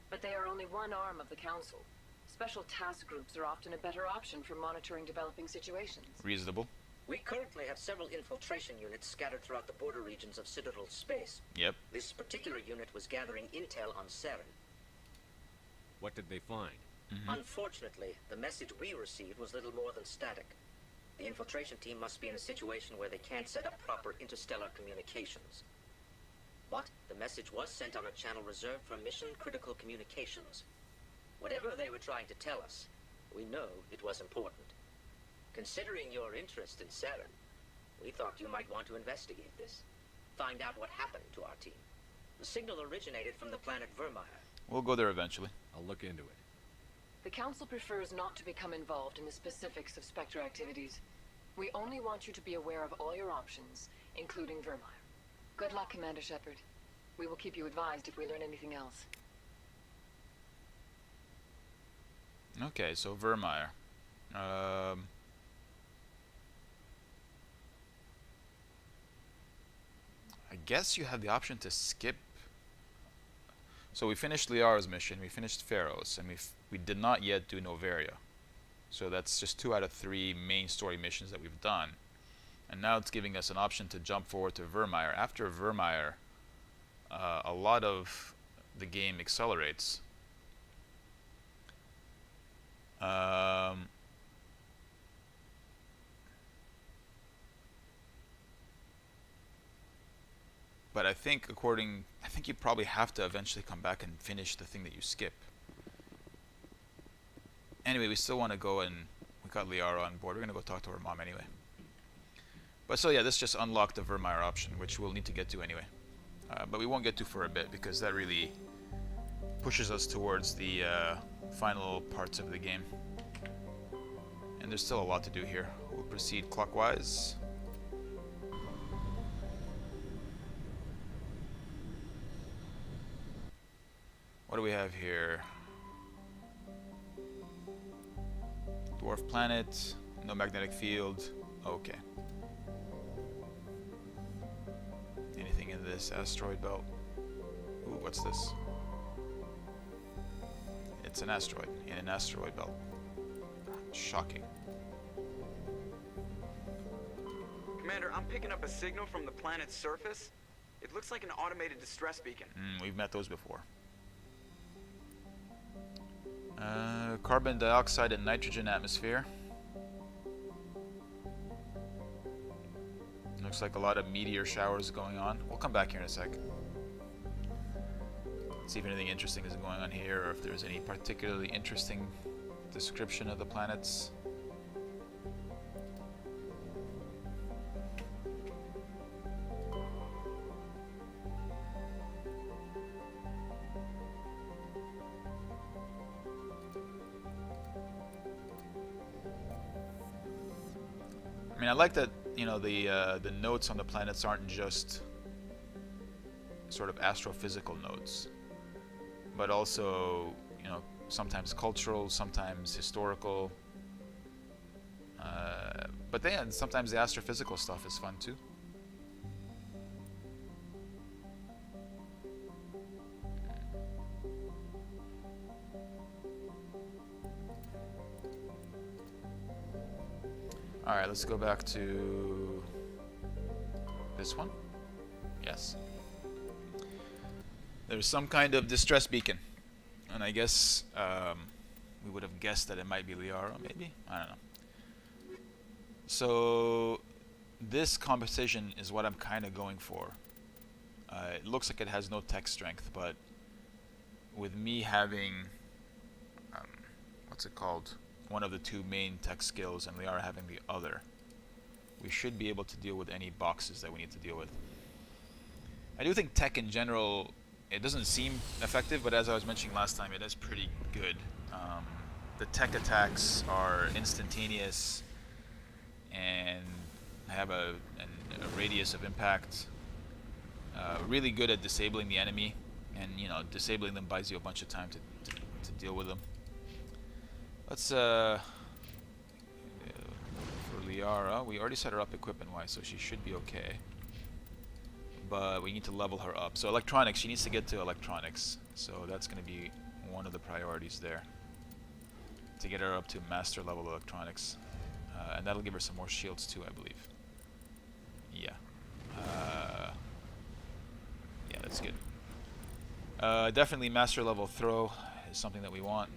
but they are only one arm of the Council. Special task groups are often a better option for monitoring developing situations. Reasonable. We currently have several infiltration units scattered throughout the border regions of Citadel space. Yep. This particular unit was gathering intel on Saren. What did they find? Unfortunately, the message we received was little more than static. The infiltration team must be in a situation where they can't set up proper interstellar communications. But the message was sent on a channel reserved for mission-critical communications. Whatever they were trying to tell us, we know it was important. Considering your interest in Saren, we thought you might want to investigate this. Find out what happened to our team. The signal originated from the planet Vermeer. We'll go there eventually. I'll look into it. The Council prefers not to become involved in the specifics of Spectre activities. We only want you to be aware of all your options, including Vermeer. Good luck, Commander Shepard. We will keep you advised if we learn anything else. Okay, so Vermeer. I guess you have the option to skip. So we finished Liara's mission, we finished Pharaoh's, and we did not yet do Noveria. So that's just 2 out of 3 main story missions that we've done. And now it's giving us an option to jump forward to Vermeer. After Vermeer, a lot of the game accelerates. But I think you probably have to eventually come back and finish the thing that you skip. Anyway, we still want to go and We got Liara on board. We're gonna go talk to her mom anyway. But so yeah, this just unlocked the Vermeer option, which we'll need to get to anyway. But we won't get to for a bit because that really pushes us towards the final parts of the game. And there's still a lot to do here. We'll proceed clockwise. What do we have here? Dwarf planet, no magnetic field. Okay. Anything in this asteroid belt? Ooh, what's this? It's an asteroid in an asteroid belt. Shocking. Commander, I'm picking up a signal from the planet's surface. It looks like an automated distress beacon. We've met those before. Carbon dioxide and nitrogen atmosphere. Looks like a lot of meteor showers going on. We'll come back here in a sec. See if anything interesting is going on here, or if there's any particularly interesting description of the planets. I mean, I like that, you know, the notes on the planets aren't just sort of astrophysical notes, but also, you know, sometimes cultural, sometimes historical. But then sometimes the astrophysical stuff is fun too. Alright, let's go back to this one. Yes. There's some kind of distress beacon. And I guess we would have guessed that it might be Liara, maybe? I don't know. So this composition is what I'm kind of going for. It looks like it has no tech strength, but with me having, what's it called? One of the two main tech skills and Liara having the other, we should be able to deal with any boxes that we need to deal with. I do think tech in general, it doesn't seem effective, but as I was mentioning last time, it is pretty good. The tech attacks are instantaneous and have a radius of impact. Really good at disabling the enemy, and you know, disabling them buys you a bunch of time to deal with them. Let's for Liara, we already set her up equipment-wise, so she should be okay. But we need to level her up. So electronics, she needs to get to electronics. So that's going to be one of the priorities there, to get her up to master level electronics. And that'll give her some more shields too, I believe. Yeah. Yeah, that's good. Definitely master level throw is something that we want.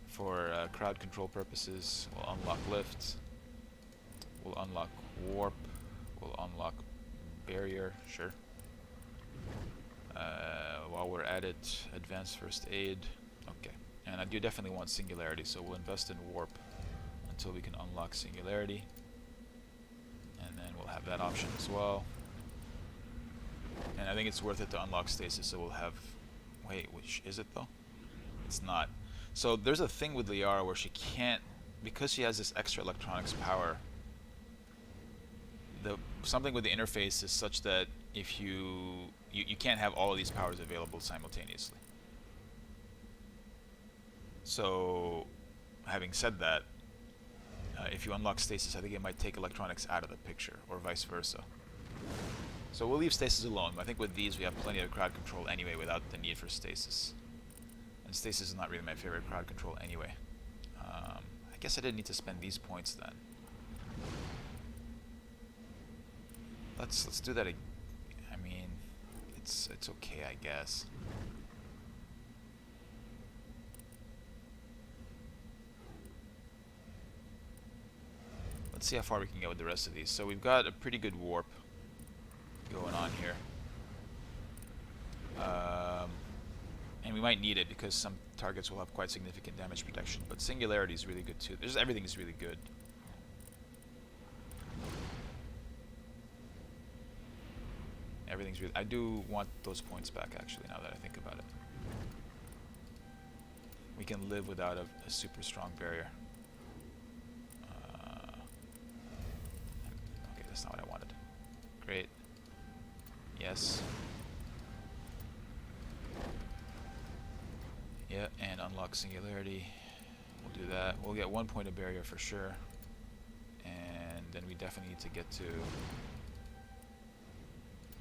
For crowd control purposes, we'll unlock lift. We'll unlock warp. We'll unlock barrier, sure. While we're at it, advanced first aid. Okay. And I do definitely want singularity, so we'll invest in warp until we can unlock singularity. And then we'll have that option as well. And I think it's worth it to unlock stasis, so we'll have... Wait, which is it though? It's not. So there's a thing with Liara where she can't, because she has this extra electronics power, something with the interface is such that if you can't have all of these powers available simultaneously. So having said that, if you unlock stasis, I think it might take electronics out of the picture, or vice versa. So we'll leave stasis alone. I think with these we have plenty of crowd control anyway without the need for stasis. And stasis is not really my favorite crowd control anyway. I guess I didn't need to spend these points then. Let's do that. I mean, it's okay, I guess. Let's see how far we can get with the rest of these. So we've got a pretty good warp going on here. And we might need it because some targets will have quite significant damage protection. But Singularity is really good too. Everything is really good. Everything's really... I do want those points back, actually, now that I think about it. We can live without a super strong barrier. Okay, that's not what I wanted. Great. Yes. Yeah, and unlock Singularity. We'll do that. We'll get 1 point of barrier for sure. And then we definitely need to get to...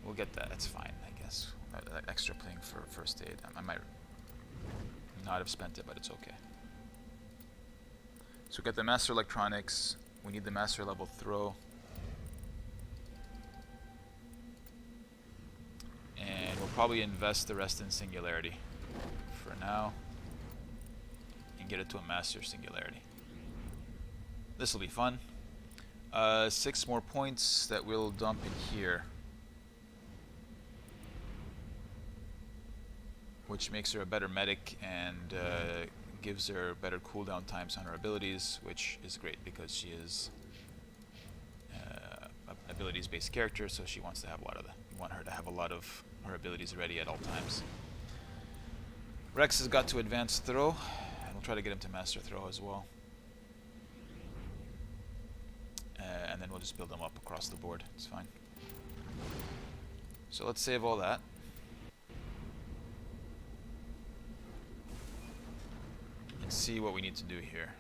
We'll get that, that's fine, I guess. That extra ping for first aid. I might not have spent it, but it's okay. So we get the Master Electronics. We need the Master Level Throw. And we'll probably invest the rest in Singularity for now. And get it to a Master Singularity. This will be fun. 6 more points that we'll dump in here. Which makes her a better medic and gives her better cooldown times on her abilities, which is great because she is an abilities-based character, so she wants to have a lot of we want her to have a lot of her abilities ready at all times. Rex has got to advanced throw, and we'll try to get him to master throw as well. And then we'll just build them up across the board. It's fine. So let's save all that. And see what we need to do here.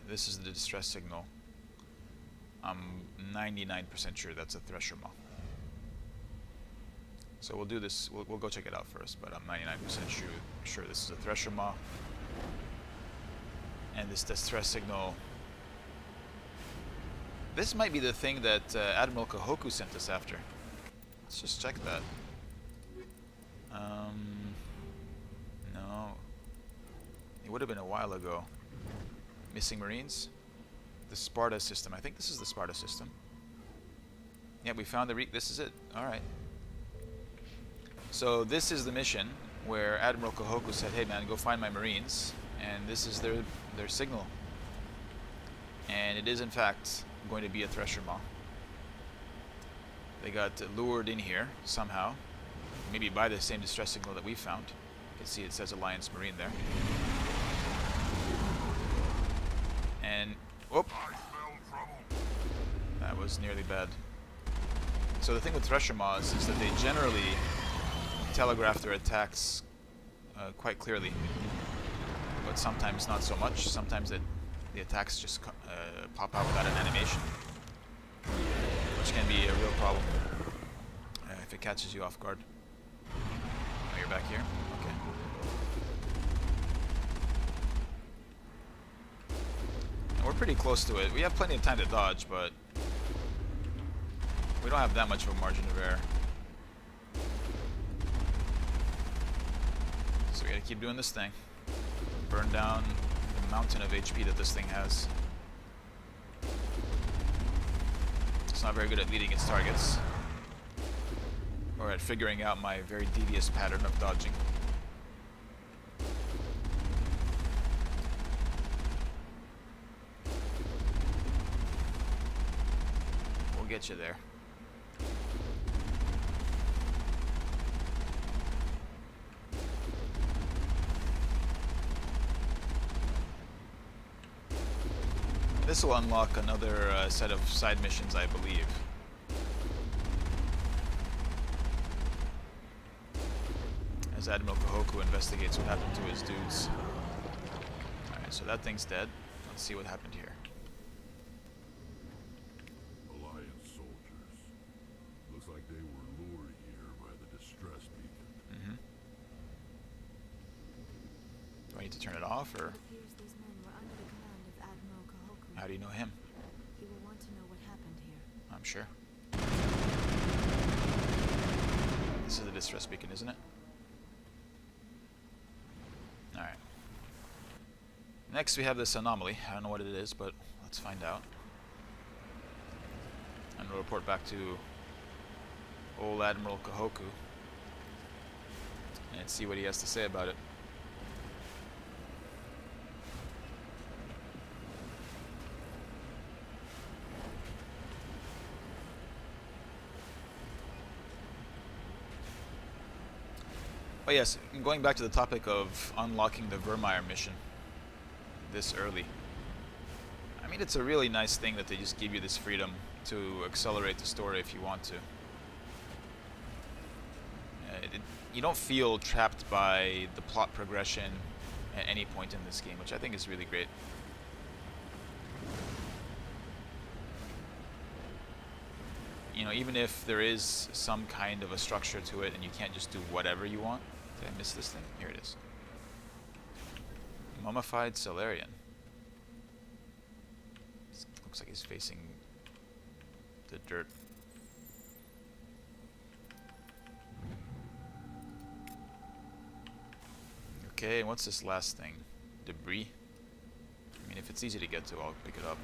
This is the distress signal. I'm 99% sure that's a Thresher Maw. So we'll do this. We'll go check it out first, but I'm 99% sure this is a Thresher Maw. And this distress signal. This might be the thing that Admiral Kahoku sent us after. Let's just check that. No. It would have been a while ago. Missing Marines? The Sparta system. I think this is the Sparta system. Yeah, we found the this is it. Alright. So this is the mission where Admiral Kahoku said, hey man, go find my Marines. And this is their signal. And it is in fact going to be a Thresher Maw. They got lured in here somehow. Maybe by the same distress signal that we found. You can see it says Alliance Marine there. And whoop, that was nearly bad. So the thing with Thresher Maws is that they generally telegraph their attacks quite clearly, but sometimes not so much. Sometimes the attacks just pop out without an animation, which can be a real problem if it catches you off guard. Oh, you're back here? Okay. We're pretty close to it. We have plenty of time to dodge, but we don't have that much of a margin of error. So we gotta keep doing this thing. Burn down the mountain of HP that this thing has. It's not very good at leading its targets. Or at figuring out my very devious pattern of dodging. We'll get you there. This will unlock another set of side missions, I believe. As Admiral Kahoku investigates what happened to his dudes. Alright, so that thing's dead. Let's see what happened here. Alliance soldiers. Looks like they were lured here by the distress beacon. Do I need to turn it off, or? It appears these men were under the command of Admiral Kahoku. How do you know him? He will want to know what happened here. I'm sure. This is the distress beacon, isn't it? Alright. Next we have this anomaly. I don't know what it is, but let's find out. And we'll report back to old Admiral Kahoku and see what he has to say about it. But yes, going back to the topic of unlocking the Vermeer mission this early. I mean, it's a really nice thing that they just give you this freedom to accelerate the story if you want to. You don't feel trapped by the plot progression at any point in this game, which I think is really great. You know, even if there is some kind of a structure to it and you can't just do whatever you want. Did I miss this thing? Here it is. Mummified Solarian. Looks like he's facing the dirt. Okay, and what's this last thing? Debris? I mean, if it's easy to get to, I'll pick it up.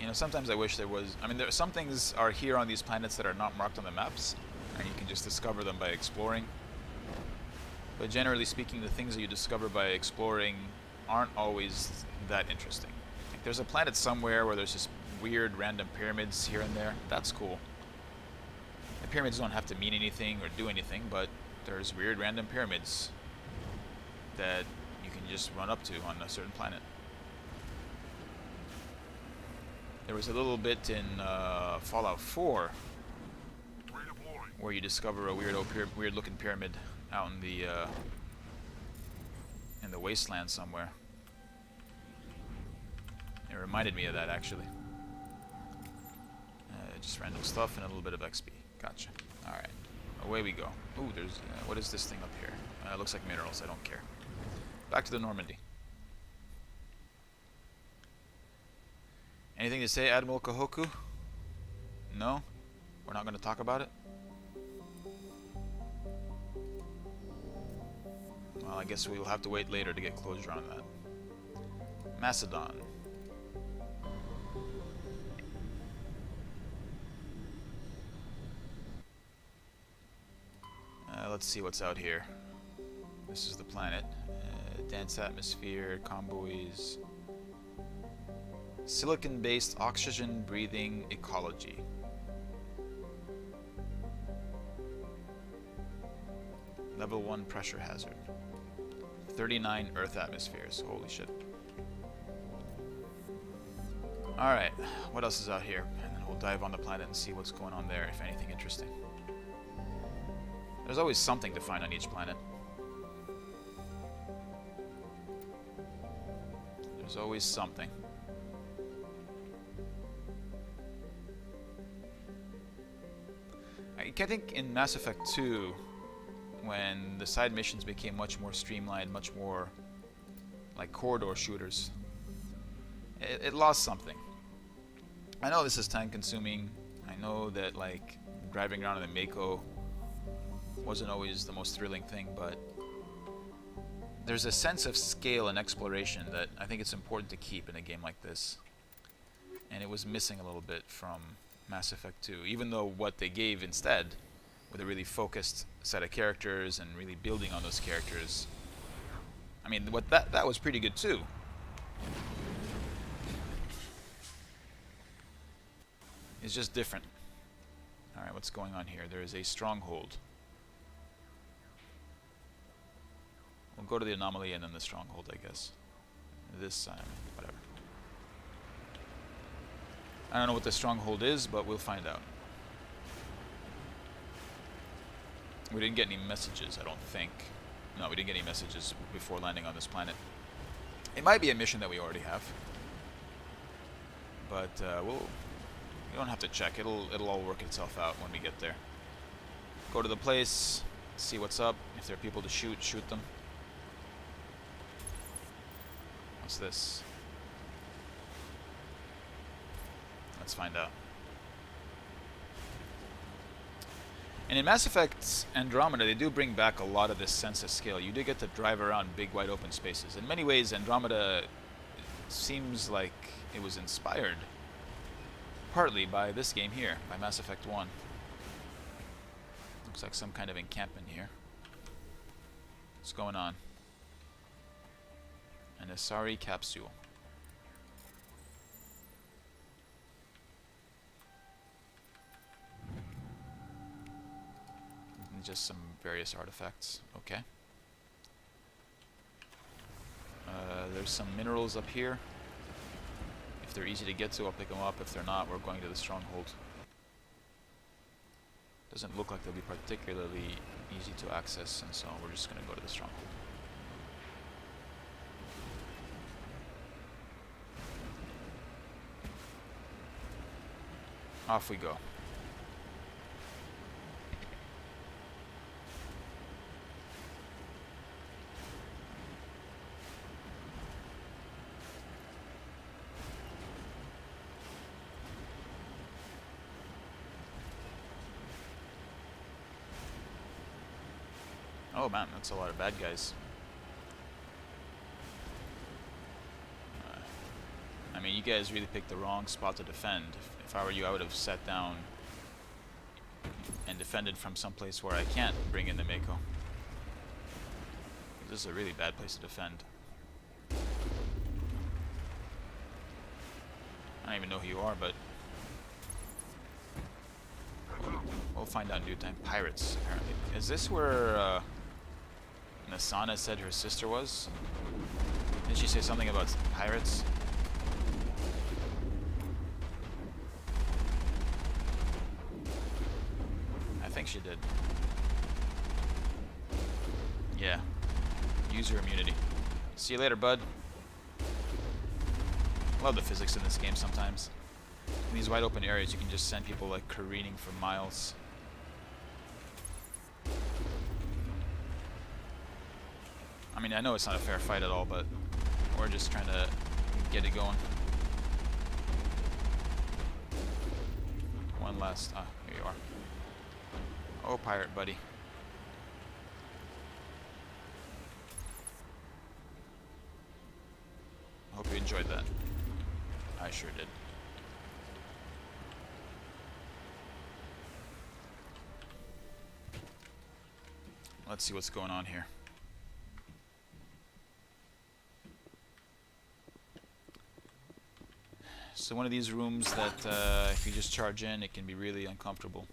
You know, sometimes I wish there was... I mean, some things are here on these planets that are not marked on the maps, and you can just discover them by exploring. But generally speaking, the things that you discover by exploring aren't always that interesting. Like, there's a planet somewhere where there's just weird random pyramids here and there. That's cool. The pyramids don't have to mean anything or do anything, but there's weird random pyramids that you can just run up to on a certain planet. There was a little bit in Fallout 4 where you discover a weird-looking pyramid out in the wasteland somewhere. It reminded me of that, actually. Just random stuff and a little bit of XP. Gotcha. All right, away we go. Ooh, there's what is this thing up here? Looks like minerals. I don't care. Back to the Normandy. Anything to say, Admiral Kahoku? No? We're not going to talk about it? Well, I guess we'll have to wait later to get closure on that. Macedon. Let's see what's out here. This is the planet. Dense atmosphere, convoys. Silicon-based oxygen-breathing ecology. Level 1 pressure hazard. 39 Earth atmospheres. Holy shit. Alright, what else is out here? And then we'll dive on the planet and see what's going on there, if anything interesting. There's always something to find on each planet. There's always something. I think in Mass Effect 2, when the side missions became much more streamlined, much more like corridor shooters, it lost something. I know this is time consuming. I know that like driving around in the Mako wasn't always the most thrilling thing, but there's a sense of scale and exploration that I think it's important to keep in a game like this. And it was missing a little bit from Mass Effect 2, even though what they gave instead, with a really focused set of characters and really building on those characters, I mean, what that was pretty good too. It's just different. Alright, what's going on here? There is a stronghold. We'll go to the anomaly and then the stronghold, I guess. This, whatever. I don't know what the stronghold is, but we'll find out. We didn't get any messages, I don't think. No, we didn't get any messages before landing on this planet. It might be a mission that we already have. But we don't have to check. It'll all work itself out when we get there. Go to the place, see what's up. If there are people to shoot, shoot them. What's this? Let's find out. And in Mass Effect Andromeda, they do bring back a lot of this sense of scale. You do get to drive around big, wide open spaces. In many ways, Andromeda seems like it was inspired partly by this game here, by Mass Effect 1. Looks like some kind of encampment here. What's going on? An Asari capsule. and just some various artifacts. Okay. There's some minerals up here. If they're easy to get to, I'll pick them up. If they're not, we're going to the stronghold. Doesn't look like they'll be particularly easy to access, and so we're just going to go to the stronghold. Off we go. Oh man, that's a lot of bad guys. I mean, you guys really picked the wrong spot to defend. If I were you, I would have sat down and defended from someplace where I can't bring in the Mako. This is a really bad place to defend. I don't even know who you are, but we'll find out in due time. Pirates, apparently. Is this where Nasana said her sister was? Didn't she say something about pirates? I think she did. Yeah. Use your immunity. See you later, bud. Love the physics in this game sometimes. In these wide open areas, you can just send people like careening for miles. I mean, I know it's not a fair fight at all, but we're just trying to get it going. One last... Ah, here you are. Oh, pirate buddy. Hope you enjoyed that. I sure did. Let's see what's going on here. So one of these rooms that if you just charge in, it can be really uncomfortable.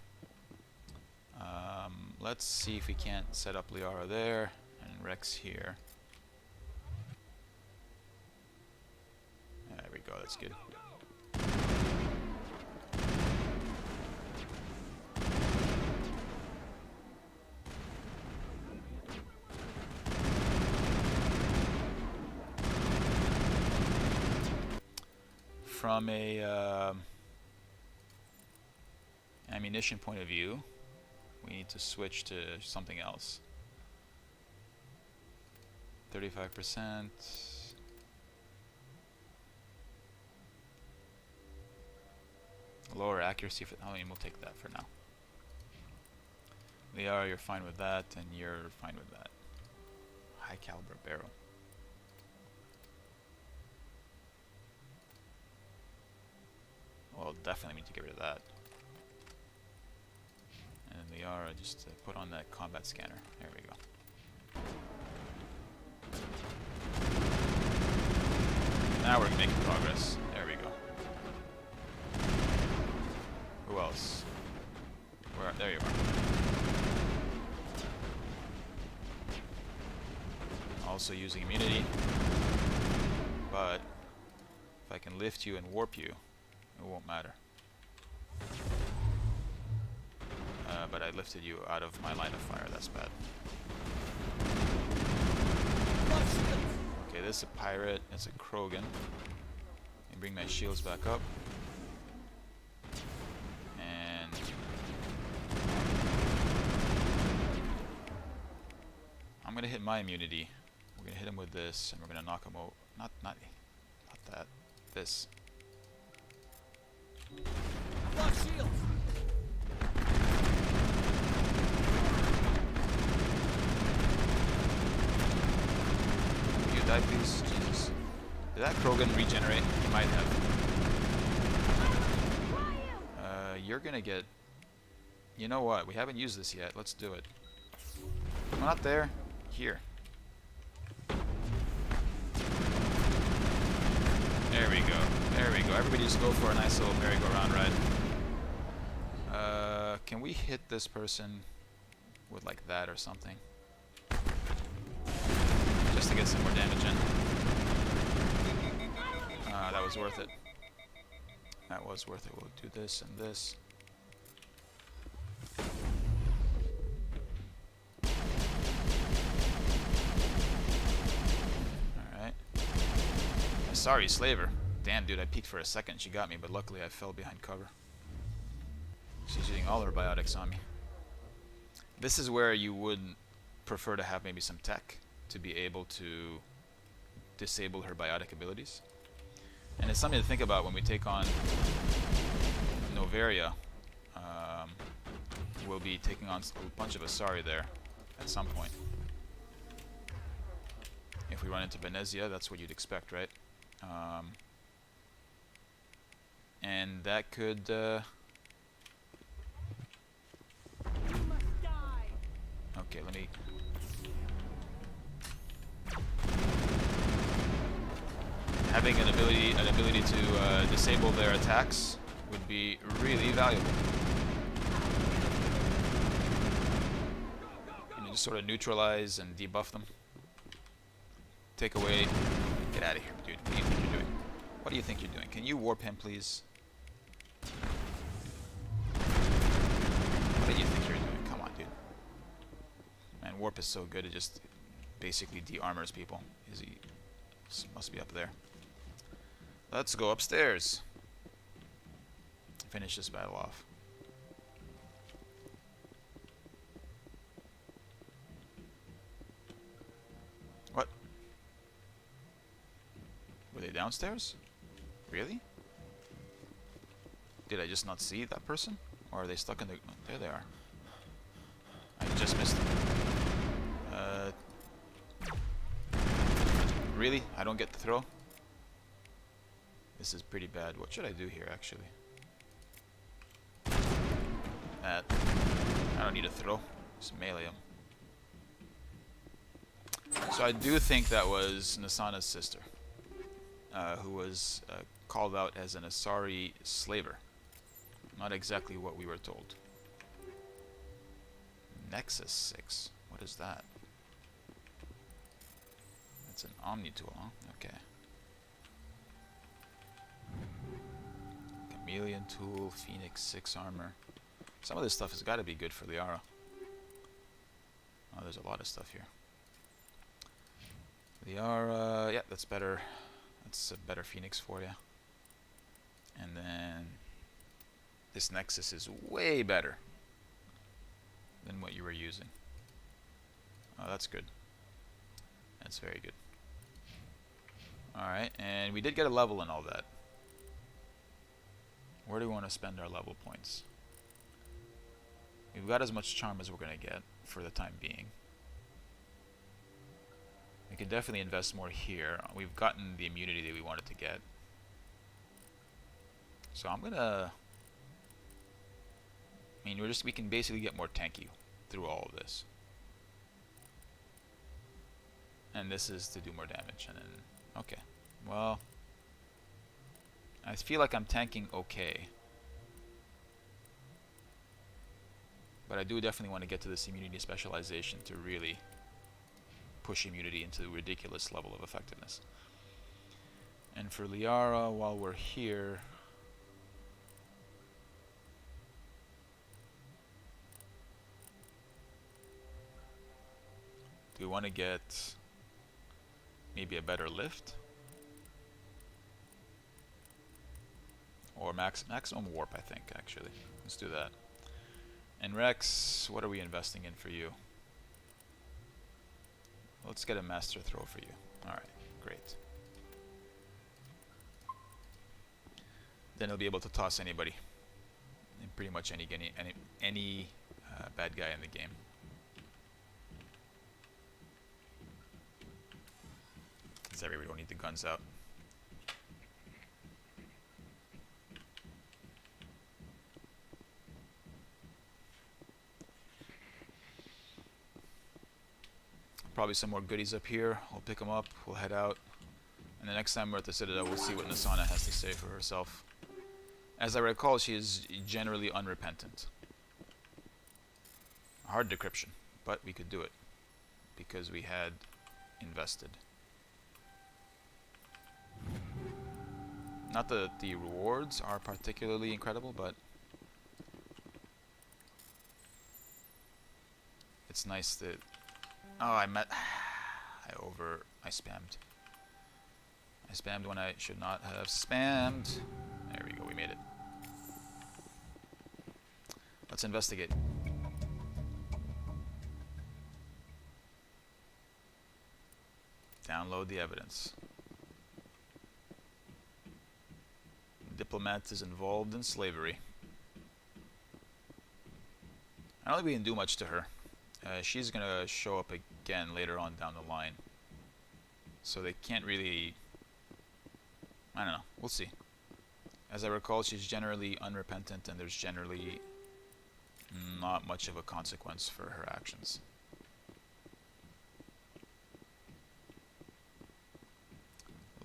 Let's see if we can't set up Liara there and Rex here. There we go, that's good. From a ammunition point of view, we need to switch to something else. 35%. Lower accuracy for... I mean, we'll take that for now. Liara, you're fine with that, and you're fine with that. High caliber barrel. Well, definitely need to get rid of that. And Liara, just put on that combat scanner. There we go. Now we're making progress. There we go. Who else? Where? There you are. Also using immunity. But if I can lift you and warp you, it won't matter. But I lifted you out of my line of fire. That's bad. Okay, this is a pirate. It's a Krogan. Let me bring my shields back up. And I'm gonna hit my immunity. We're gonna hit him with this, and we're gonna knock him out. Not that. This. Shields. You die, please. Jesus. Did that Krogan regenerate? He might have. You're gonna get... You know what? We haven't used this yet. Let's do it. Not there. Here. There we go. There we go. Everybody just go for a nice little merry-go-round ride. Can we hit this person? with like that or something. Just to get some more damage in. That was worth it. That was worth it. We'll do this and this. Alright. Sorry, Slaver. Damn, dude, I peeked for a second. She got me, but luckily I fell behind cover. She's using all her biotics on me. This is where you would prefer to have maybe some tech to be able to disable her biotic abilities. And it's something to think about when we take on Noveria. We'll be taking on a bunch of Asari there at some point. If we run into Benezia, that's what you'd expect, right? And that could... Okay, let me... Having an ability to disable their attacks would be really valuable. And you just sort of neutralize and debuff them. Take away... Get out of here, dude. What do you think you're doing? What do you think you're doing? Can you warp him, please? What do you think you're doing? Come on, dude. Man, warp is so good, it just basically de-armors people. Must be up there. Let's go upstairs. Finish this battle off. What? Were they downstairs? Really? Did I just not see that person? Or are they stuck in the... There they are. I just missed them. Really? I don't get the throw? This is pretty bad. What should I do here, actually? I don't need a throw. Just melee him. So I do think that was Nasana's sister, who was called out as an Asari slaver. Not exactly what we were told. Nexus 6. What is that? It's an Omni tool, huh? Okay. Chameleon tool, Phoenix 6 armor. Some of this stuff has got to be good for Liara. Oh, there's a lot of stuff here. Liara, yeah, that's better. That's a better Phoenix for you. And then this Nexus is way better than what you were using. Oh, that's good. That's very good. Alright, and we did get a level and all that. Where do we want to spend our level points? We've got as much charm as we're going to get for the time being. We can definitely invest more here. We've gotten the immunity that we wanted to get. So I'm going to... I mean, we can basically get more tanky through all of this. And this is to do more damage. And then, okay. Well, I feel like I'm tanking okay. But I do definitely want to get to this immunity specialization to really push immunity into a ridiculous level of effectiveness. And for Liara, while we're here... do we want to get maybe a better lift? Or maximum warp, I think, actually. Let's do that. And Rex, what are we investing in for you? Let's get a master throw for you. Alright, great. Then he'll be able to toss anybody. And pretty much any bad guy in the game. Sorry, we don't need the guns out. Probably some more goodies up here. We'll pick them up, we'll head out. And the next time we're at the Citadel, we'll see what Nasana has to say for herself. As I recall, she is generally unrepentant. Hard decryption. but we could do it because we had invested. Not that the rewards are particularly incredible, but it's nice that... Oh, I spammed. I spammed when I should not have spammed. There we go, we made it. Let's investigate. Download the evidence. Diplomat is involved in slavery. I don't think we can do much to her. She's gonna show up again later on down the line. So they can't really... I don't know. We'll see. As I recall, she's generally unrepentant and there's generally not much of a consequence for her actions.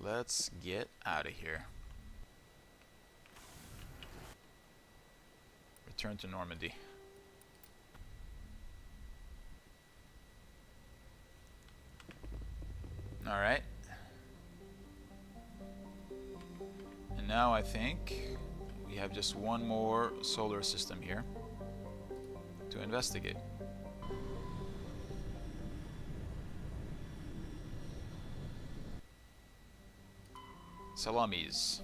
Let's get out of here. Return to Normandy. Alright. And now I think we have just one more solar system here to investigate. Salamis.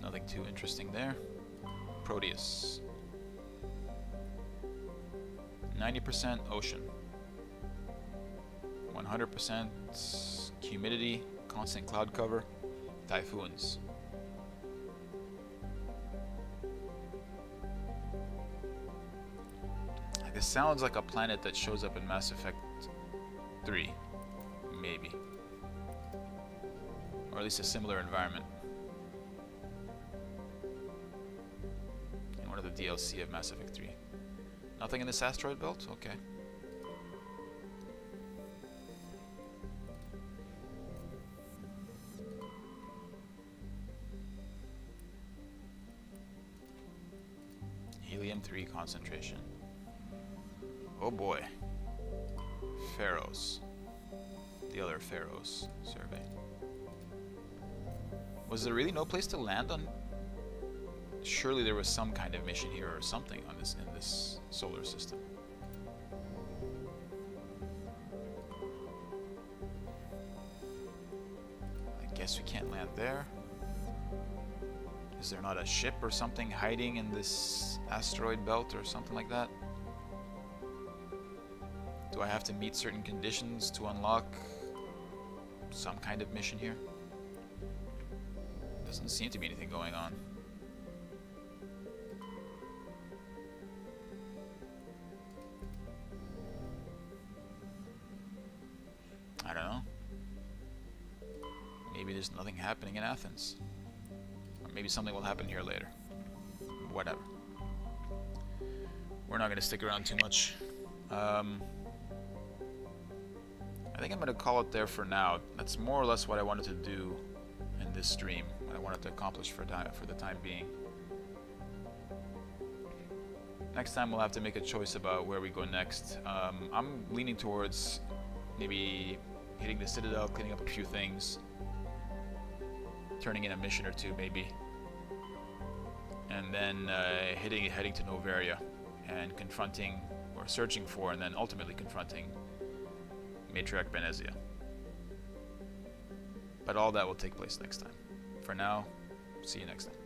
Nothing too interesting there. Proteus. 90% ocean. 100% humidity, constant cloud cover, typhoons. This sounds like a planet that shows up in Mass Effect 3, maybe. Or at least a similar environment. In one of the DLC of Mass Effect 3. Nothing in this asteroid belt? Okay. Helium-3 concentration. Oh boy. Pharaohs. The other Pharaohs survey. Was there really no place to land on? Surely there was some kind of mission here or something on this in this solar system. I guess we can't land there. Is there not a ship or something hiding in this asteroid belt or something like that? Do I have to meet certain conditions to unlock some kind of mission here? Doesn't seem to be anything going on. I don't know. Maybe there's nothing happening in Athens. Or maybe something will happen here later. Whatever. We're not going to stick around too much. I think I'm going to call it there for now. That's more or less what I wanted to do in this stream. What I wanted to accomplish for the time being. Next time we'll have to make a choice about where we go next. I'm leaning towards maybe hitting the Citadel, cleaning up a few things, turning in a mission or two maybe, and then heading to Noveria and confronting, or searching for, and then ultimately confronting Matriarch Benezia. But all that will take place next time. For now, see you next time.